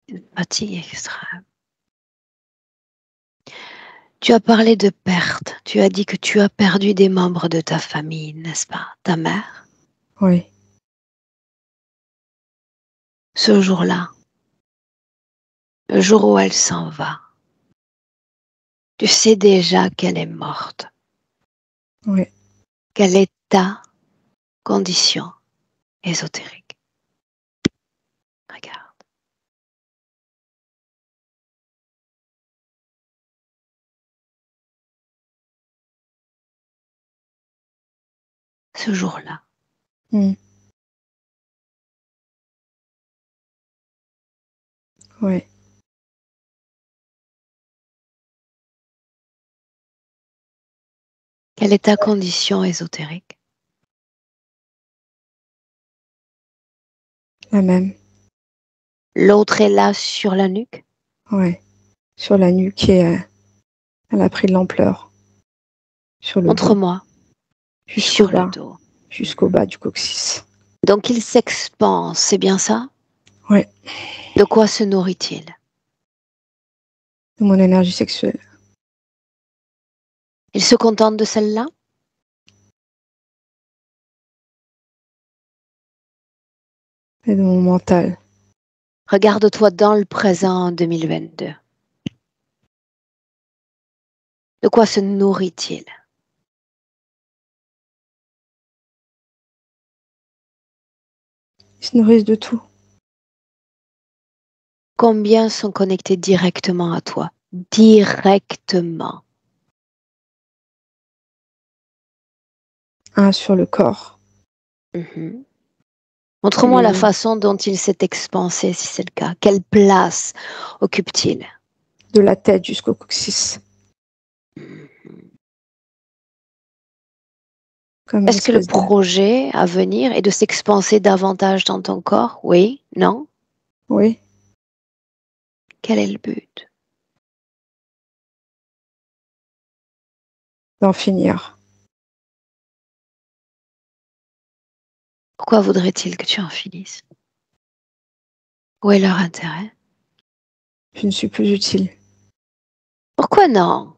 Une fatigue extrême. Tu as parlé de perte. Tu as dit que tu as perdu des membres de ta famille, n'est-ce pas? Ta mère. Oui. Ce jour-là, le jour où elle s'en va, tu sais déjà qu'elle est morte. Oui. Quelle est ta condition ésotérique? Regarde. Ce jour-là, Mm. Oui. quelle est ta condition ésotérique? La même. L'autre est là sur la nuque? Oui. Sur la nuque et elle a pris de l'ampleur. Sur le dos. Montre-moi. Jusqu'au Sur le bas. dos. Jusqu'au bas du coccyx. Donc il s'expanse, c'est bien ça? Oui. De quoi se nourrit-il? De mon énergie sexuelle. Il se contente de celle-là? Et de mon mental. Regarde-toi dans le présent en 2022. De quoi se nourrit-il? Ils se nourrissent de tout. Combien sont connectés directement à toi? Directement. Un sur le corps. Mhm. Montre-moi la façon dont il s'est expansé, si c'est le cas. Quelle place occupe-t-il? De la tête jusqu'au coccyx. Comme une Est-ce que le espèce de... projet à venir est de s'expanser davantage dans ton corps? Oui? Non? Oui. Quel est le but? D'en finir. Pourquoi voudraient-ils que tu en finisses? Où est leur intérêt? Je ne suis plus utile. Pourquoi non?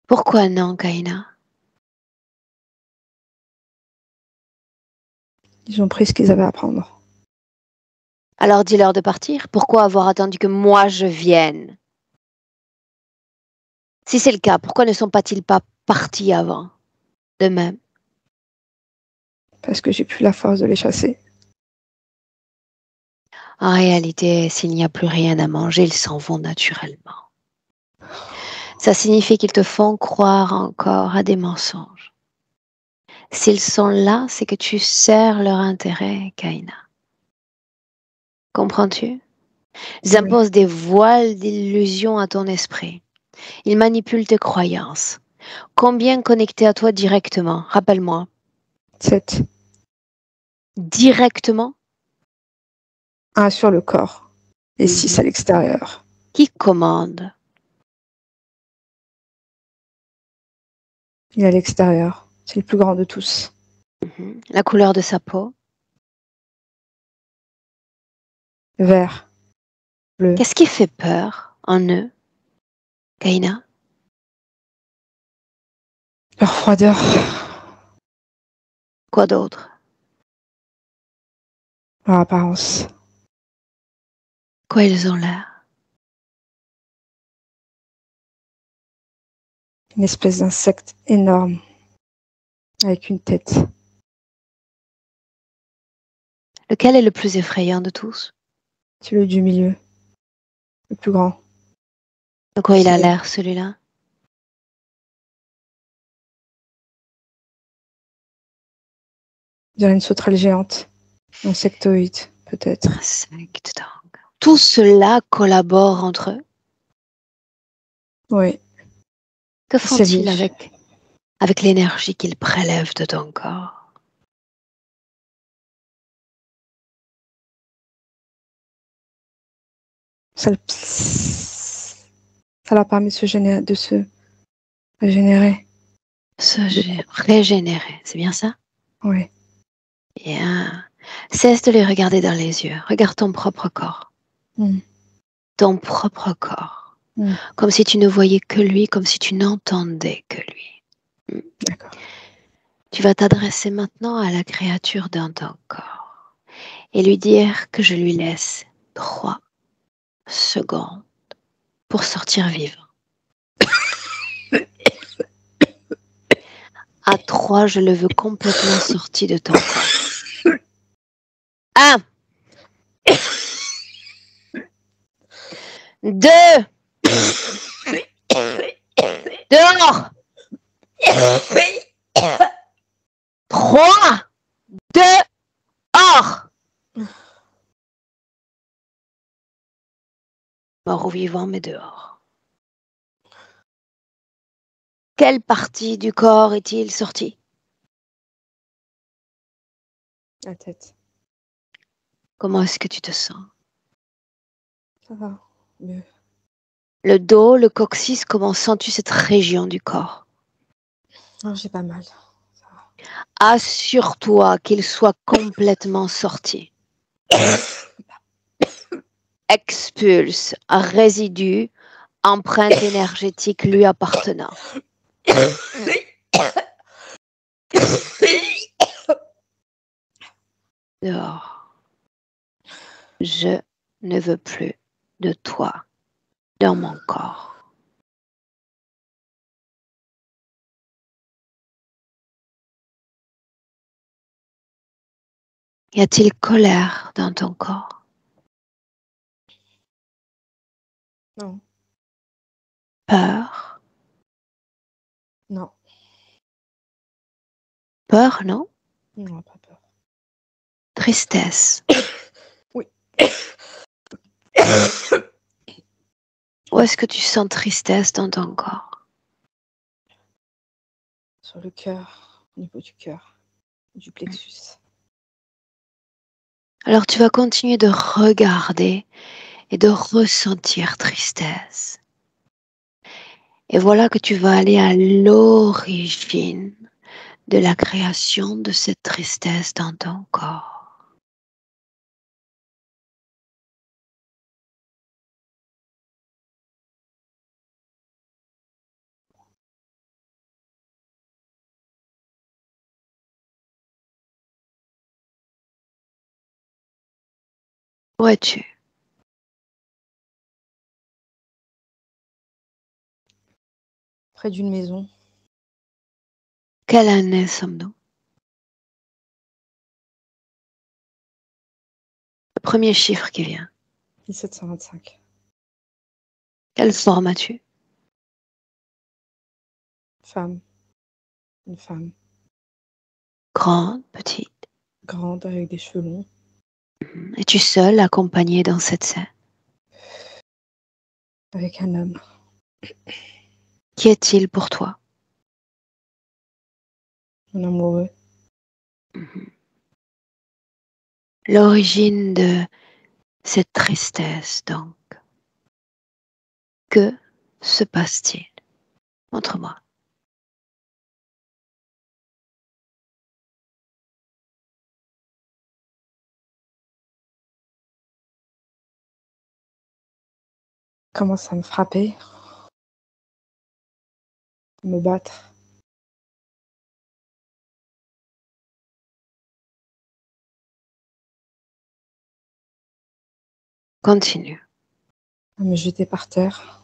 Pourquoi non, Kaina? Ils ont pris ce qu'ils avaient à prendre. Alors dis-leur de partir. Pourquoi avoir attendu que moi je vienne? Si c'est le cas, pourquoi ne sont-ils pas partis avant? De même. Parce que j'ai plus la force de les chasser. En réalité, s'il n'y a plus rien à manger, ils s'en vont naturellement. Ça signifie qu'ils te font croire encore à des mensonges. S'ils sont là, c'est que tu sers leur intérêt, Kaina. Comprends-tu? Ils Oui. imposent des voiles d'illusion à ton esprit. Ils manipulent tes croyances. Combien connectés à toi directement? Rappelle-moi. 7. Directement? 1 sur le corps et 6 à l'extérieur. Qui commande? Il est à l'extérieur. C'est le plus grand de tous. La couleur de sa peau? Vert, bleu. Qu'est-ce qui fait peur en eux, Kaina? Leur froideur. Quoi d'autre? Leur apparence. Quoi ils ont l'air? Une espèce d'insecte énorme avec une tête. Lequel est le plus effrayant de tous? C'est le du milieu. Le plus grand. De quoi il a C'est l'air, celui-là? une sauterelle géante. Insectoïde, peut-être. Insecte, donc. Tout cela collabore entre eux. Oui. Que C'est font-ils lui. avec l'énergie qu'ils prélèvent de ton corps? Ça leur permet de se régénérer. Régénérer, c'est bien ça? Oui. Bien. Cesse de les regarder dans les yeux. Regarde ton propre corps. Mm. Ton propre corps. Mm. Comme si tu ne voyais que lui, comme si tu n'entendais que lui. D'accord. Tu vas t'adresser maintenant à la créature dans ton corps et lui dire que je lui laisse 3 secondes pour sortir vivant. À 3, je le veux complètement sorti de ton corps. 1, 2, dehors. 3, dehors. Mort ou vivant, mais dehors. Quelle partie du corps est-il sorti? La tête. Comment est-ce que tu te sens? Ça va. Mieux. Le dos, le coccyx, comment sens-tu cette région du corps? Non, j'ai pas mal. Assure-toi qu'il soit complètement sorti. Expulse un résidu, empreinte énergétique lui appartenant. Dehors. Je ne veux plus de toi dans mon corps. Y a-t-il colère dans ton corps? Non. Peur? Non. Peur, non? Non, pas peur. Tristesse? Oui. Où est-ce que tu sens tristesse dans ton corps? Sur le cœur, au niveau du cœur, du plexus. Alors tu vas continuer de regarder et de ressentir tristesse. Et voilà que tu vas aller à l'origine de la création de cette tristesse dans ton corps. Où es-tu? Près d'une maison. Quelle année sommes-nous? Le premier chiffre qui vient. 1725. Quelle forme as-tu? Femme. Une femme. Grande, petite? Grande avec des cheveux longs. Es-tu seule, accompagnée dans cette scène? Avec un homme. Qui est-il pour toi? Un amoureux. L'origine de cette tristesse, donc. Que se passe-t-il? Montre-moi. Commence à me frapper. Me battre. Continue. À me jeter par terre.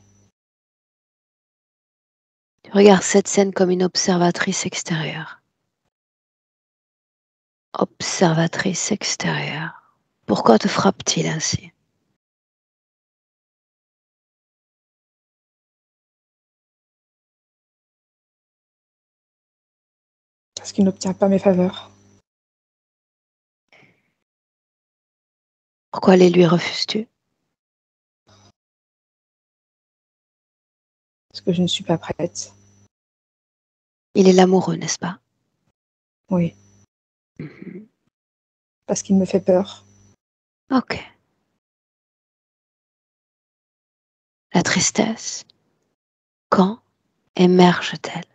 Tu regardes cette scène comme une observatrice extérieure. Observatrice extérieure. Pourquoi te frappe-t-il ainsi? Parce qu'il n'obtient pas mes faveurs. Pourquoi les lui refuses-tu? Parce que je ne suis pas prête. Il est l'amoureux, n'est-ce pas? Oui. Parce qu'il me fait peur. Ok. La tristesse, quand émerge-t-elle?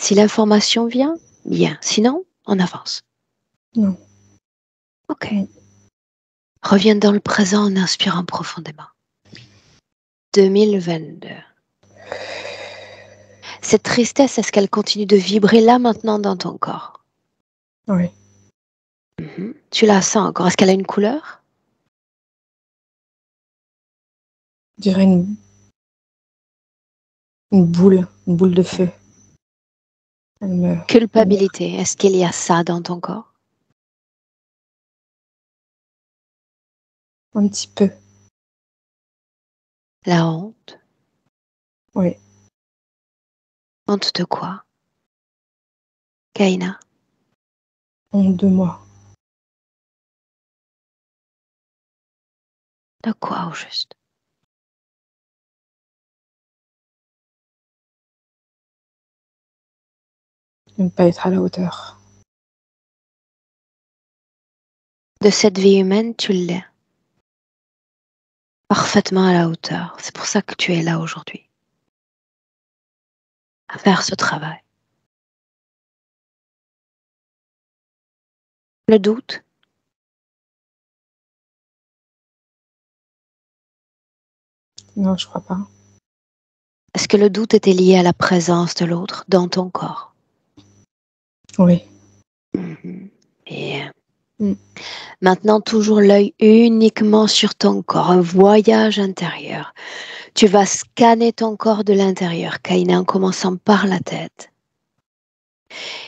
Si l'information vient, bien. Sinon, on avance. Non. Ok. Oui. Reviens dans le présent en inspirant profondément. 2022. Cette tristesse, est-ce qu'elle continue de vibrer là maintenant dans ton corps? Oui. Tu la sens encore. Est-ce qu'elle a une couleur? Je dirais une boule de feu. Elle me... Culpabilité, est-ce qu'il y a ça dans ton corps? Un petit peu. La honte? Oui. Honte de quoi? Kaina? Honte de moi. De quoi au juste? De ne pas être à la hauteur. De cette vie humaine, tu l'es. Parfaitement à la hauteur. C'est pour ça que tu es là aujourd'hui. À faire ce travail. Le doute? Non, je crois pas. Est-ce que le doute était lié à la présence de l'autre dans ton corps? Oui. Et Mm. maintenant, toujours l'œil uniquement sur ton corps, un voyage intérieur. Tu vas scanner ton corps de l'intérieur, Kaina, en commençant par la tête.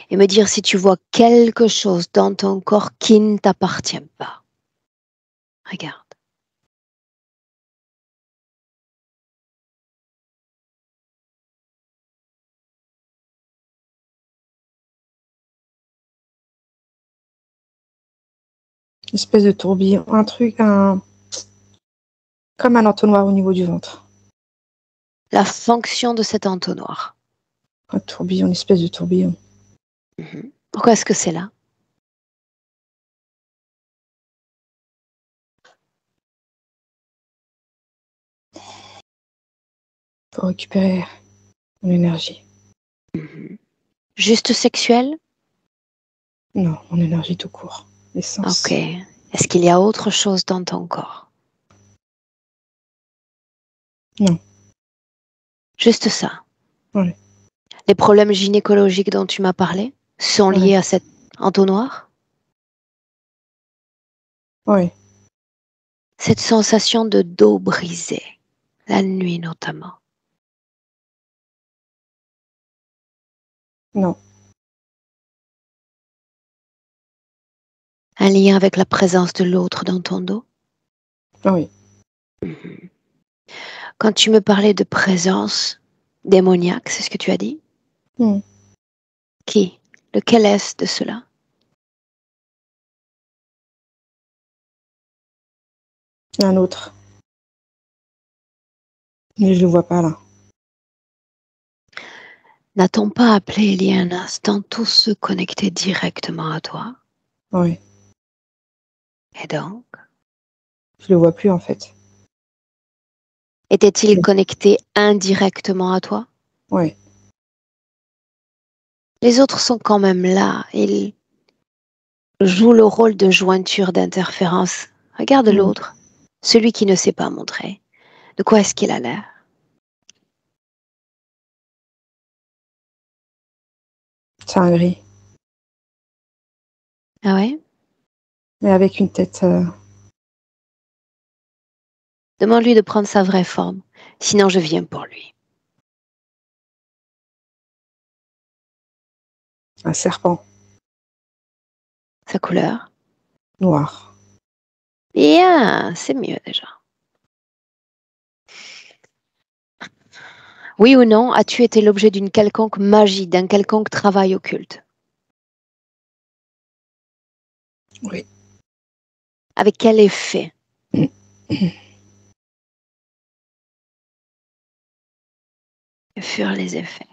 Et me dire si tu vois quelque chose dans ton corps qui ne t'appartient pas. Regarde. Une espèce de tourbillon, un truc, comme un entonnoir au niveau du ventre. La fonction de cet entonnoir. Un tourbillon, une espèce de tourbillon. Pourquoi est-ce que c'est là? Pour récupérer mon énergie. Juste sexuel? Non, mon énergie tout court. L'essence. Ok. Est-ce qu'il y a autre chose dans ton corps? Non. Juste ça. Oui. Les problèmes gynécologiques dont tu m'as parlé sont liés à cet entonnoir? Oui. Cette sensation de dos brisé, la nuit notamment. Non. Un lien avec la présence de l'autre dans ton dos? Oui. Quand tu me parlais de présence démoniaque, c'est ce que tu as dit? Qui? Lequel est-ce de cela? Un autre. Mais je le vois pas là. N'a-t-on pas appelé il y a un instant tous ceux connectés directement à toi? Oui. Et donc? Je le vois plus en fait. Était-il connecté indirectement à toi? Oui. Les autres sont quand même là. Ils jouent le rôle de jointure d'interférence. Regarde l'autre, celui qui ne s'est pas montré. De quoi est-ce qu'il a l'air? C'est un gris. Ah ouais? Mais avec une tête. Demande-lui de prendre sa vraie forme. Sinon, je viens pour lui. Un serpent. Sa couleur? Noir. Bien, c'est mieux déjà. Oui ou non, as-tu été l'objet d'une quelconque magie, d'un quelconque travail occulte? Oui. Avec quel effet? Que furent les effets?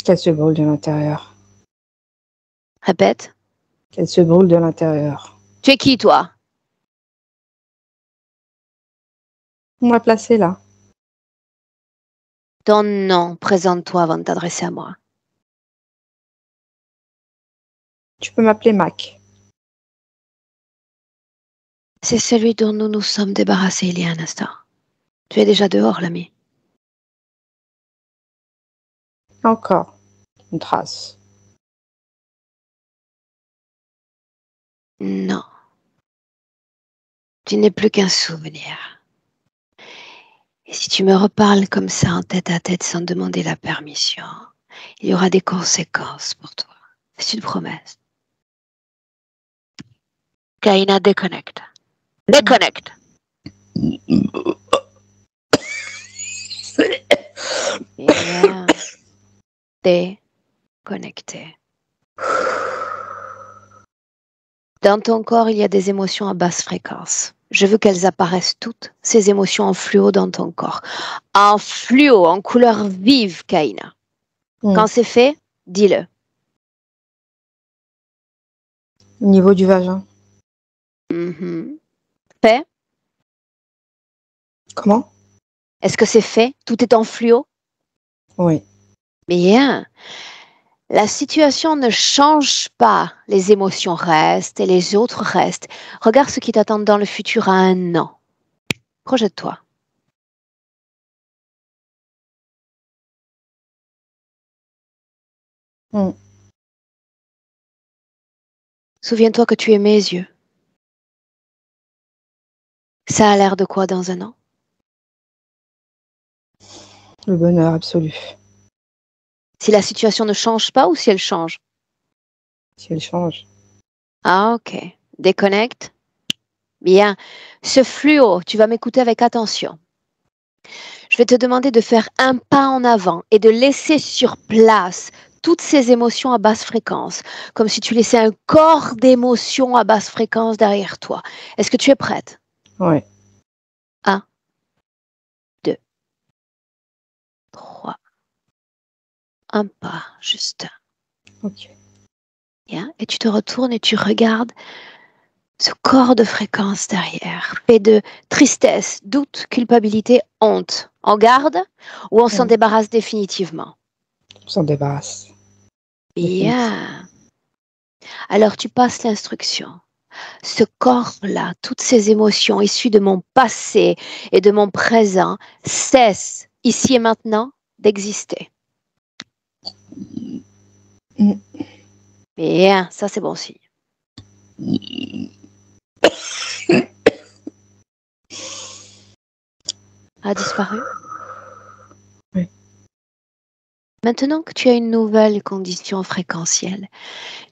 Qu'elle se brûle de l'intérieur. Répète. Qu'elle se brûle de l'intérieur. Tu es qui, toi? On m'a placé là. Ton nom, présente-toi avant de t'adresser à moi. Tu peux m'appeler Mac. C'est celui dont nous nous sommes débarrassés il y a un instant. Tu es déjà dehors, l'ami. Encore. Une trace. Non. Tu n'es plus qu'un souvenir. Et si tu me reparles comme ça en tête à tête sans demander la permission, il y aura des conséquences pour toi. C'est une promesse. Kaina, déconnecte. Déconnecte. Bien. Déconnecté. Dans ton corps, il y a des émotions à basse fréquence. Je veux qu'elles apparaissent toutes, ces émotions en fluo dans ton corps. En fluo, en couleur vive, Kaina. Quand c'est fait, dis-le. Au niveau du vagin. Fait? Comment? Est-ce que c'est fait? Tout est en fluo? Oui. Bien. La situation ne change pas. Les émotions restent et les autres restent. Regarde ce qui t'attend dans le futur à 1 an. Projette-toi. Souviens-toi que tu es mes yeux. Ça a l'air de quoi dans 1 an? Le bonheur absolu. Si la situation ne change pas ou si elle change? Si elle change. Ah, ok. Déconnecte. Bien. Ce fluo, tu vas m'écouter avec attention. Je vais te demander de faire un pas en avant et de laisser sur place toutes ces émotions à basse fréquence, comme si tu laissais un corps d'émotions à basse fréquence derrière toi. Est-ce que tu es prête? Ouais. 1, 2, 3. Un pas, juste un. Ok. Bien. Et tu te retournes et tu regardes ce corps de fréquence derrière, fait de tristesse, doute, culpabilité, honte. En garde ou on s'en débarrasse définitivement? On s'en débarrasse. Bien. Alors tu passes l'instruction. Ce corps-là, toutes ces émotions issues de mon passé et de mon présent cessent ici et maintenant d'exister. Bien, ça c'est bon signe. A disparu? Oui. Maintenant que tu as une nouvelle condition fréquentielle,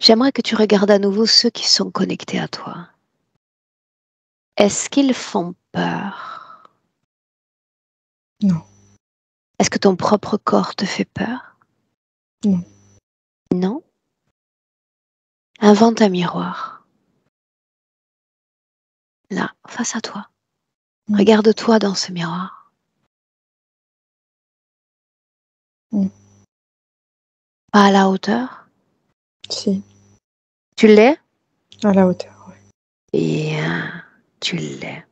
j'aimerais que tu regardes à nouveau ceux qui sont connectés à toi. Est-ce qu'ils font peur? Non. Est-ce que ton propre corps te fait peur? Non. Non? Invente un miroir. Là, face à toi. Regarde-toi dans ce miroir. Pas à la hauteur? Si. Tu l'es? À la hauteur, oui. Bien, tu l'es.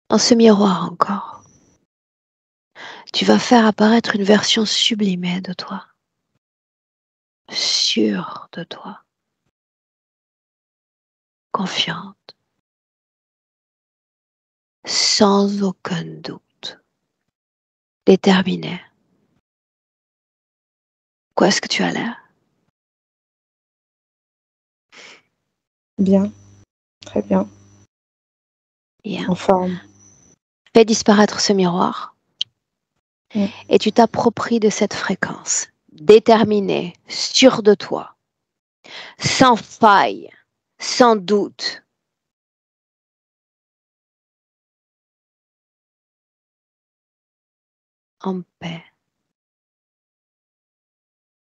Dans ce miroir encore, tu vas faire apparaître une version sublimée de toi. Sûre de toi. Confiante. Sans aucun doute. Déterminée. Quoi est-ce que tu as l'air? Bien. Très bien. Bien. En forme. Fais disparaître ce miroir. Et tu t'appropries de cette fréquence. Déterminée, sûre de toi. Sans faille. Sans doute. En paix.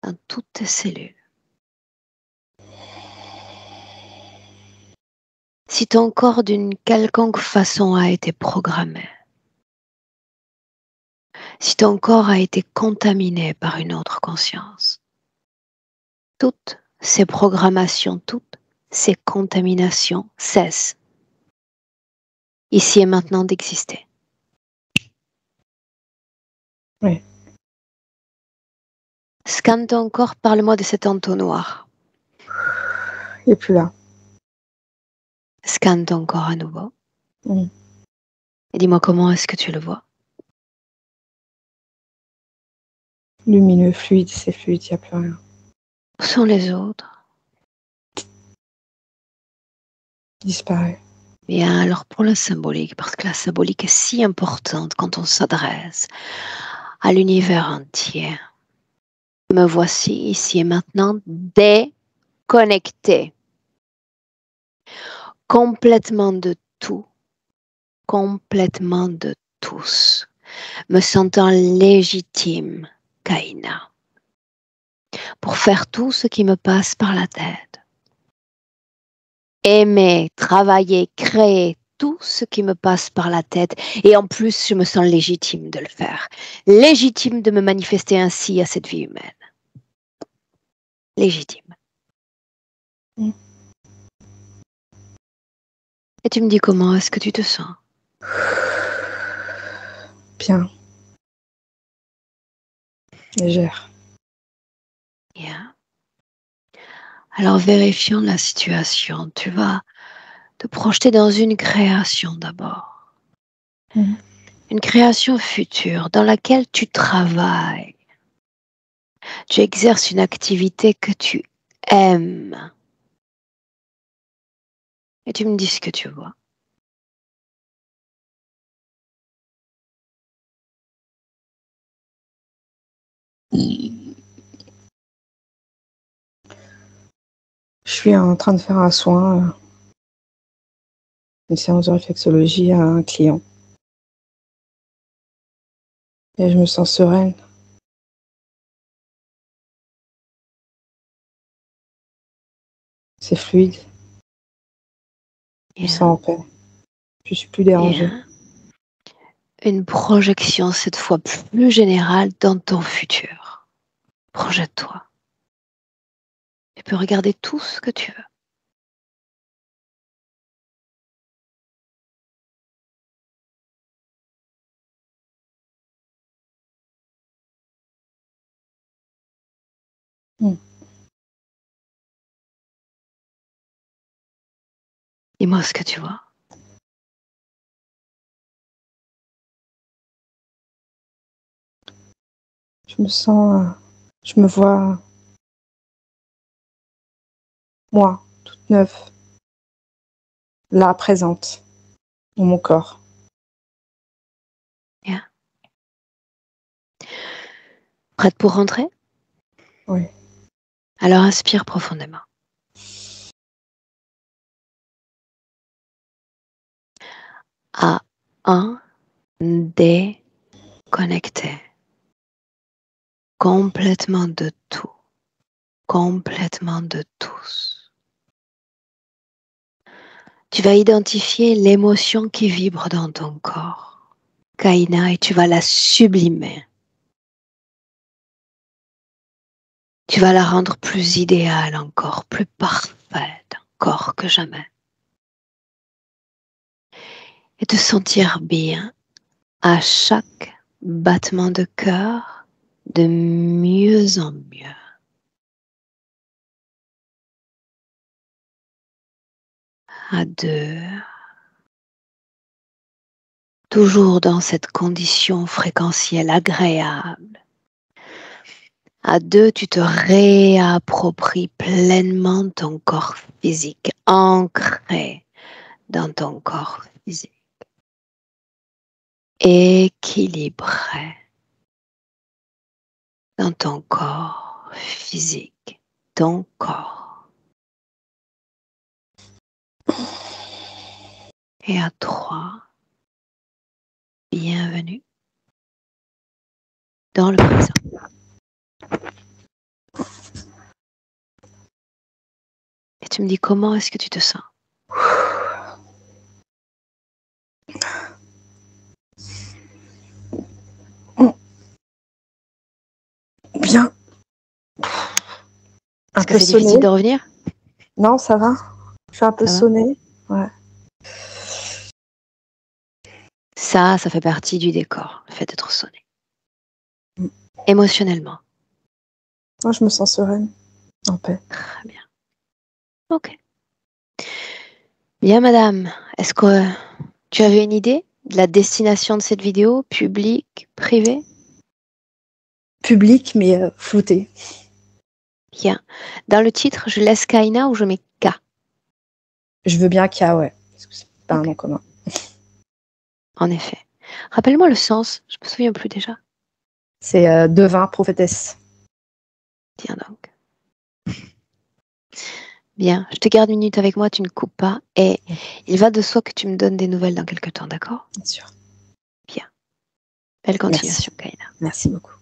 Dans toutes tes cellules. Si ton corps d'une quelconque façon a été programmé, si ton corps a été contaminé par une autre conscience, toutes ces programmations, toutes ces contaminations cessent, ici et maintenant d'exister. Oui. Scanne ton corps, parle-moi de cet entonnoir. Il n'est plus là. Scanne ton corps à nouveau. Et dis-moi comment est-ce que tu le vois. Lumineux, fluide, c'est fluide, il n'y a plus rien. Où sont les autres? Disparaît. Bien, alors pour la symbolique, parce que la symbolique est si importante quand on s'adresse à l'univers entier. Me voici ici et maintenant déconnecté. Complètement de tout. Complètement de tous. Me sentant légitime, Kaina. Pour faire tout ce qui me passe par la tête. Aimer, travailler, créer tout ce qui me passe par la tête. Et en plus, je me sens légitime de le faire. Légitime de me manifester ainsi à cette vie humaine. Légitime. Et tu me dis comment est-ce que tu te sens? Bien. Légère. Bien. Alors vérifions la situation. Tu vas te projeter dans une création d'abord. Une création future dans laquelle tu travailles. Tu exerces une activité que tu aimes. Et tu me dis ce que tu vois. Je suis en train de faire un soin, une séance de réflexologie à un client. Et je me sens sereine. c'est fluide. Je me sens en paix. Je suis plus dérangée. Une projection cette fois plus générale dans ton futur. Projette-toi. Tu peux regarder tout ce que tu veux. Dis-moi ce que tu vois. Je me vois, moi, toute neuve, là, présente, dans mon corps. Bien. Prête pour rentrer? Oui. Alors inspire profondément. À un déconnecté. Complètement de tout. Complètement de tous. Tu vas identifier l'émotion qui vibre dans ton corps, Kaina, et tu vas la sublimer. Tu vas la rendre plus idéale encore, plus parfaite encore que jamais. Et te sentir bien à chaque battement de cœur de mieux en mieux. À deux. Toujours dans cette condition fréquentielle agréable. À deux, tu te réappropries pleinement ton corps physique, ancré dans ton corps physique. Équilibré dans ton corps physique, ton corps. Et à trois, bienvenue dans le présent. Et tu me dis comment est-ce que tu te sens? Bien. Est-ce que c'est difficile de revenir? Non, ça va. Je suis un peu sonnée. Ouais. Ça fait partie du décor, le fait d'être sonné. Émotionnellement. Moi, je me sens sereine, en paix. Très bien. Ok. Bien, madame. Est-ce que tu avais une idée de la destination de cette vidéo? Public, privé? Public, mais flouté. Bien. Dans le titre, je laisse Kaina ou je mets K? Je veux bien K, ouais. Parce que c'est pas un nom commun. En effet. Rappelle-moi le sens, je me souviens plus déjà. C'est devin, prophétesse. Tiens donc. Bien, je te garde une minute avec moi, tu ne coupes pas. Et il va de soi que tu me donnes des nouvelles dans quelques temps, d'accord? Bien sûr. Bien. Belle continuation, Kaina. Merci beaucoup.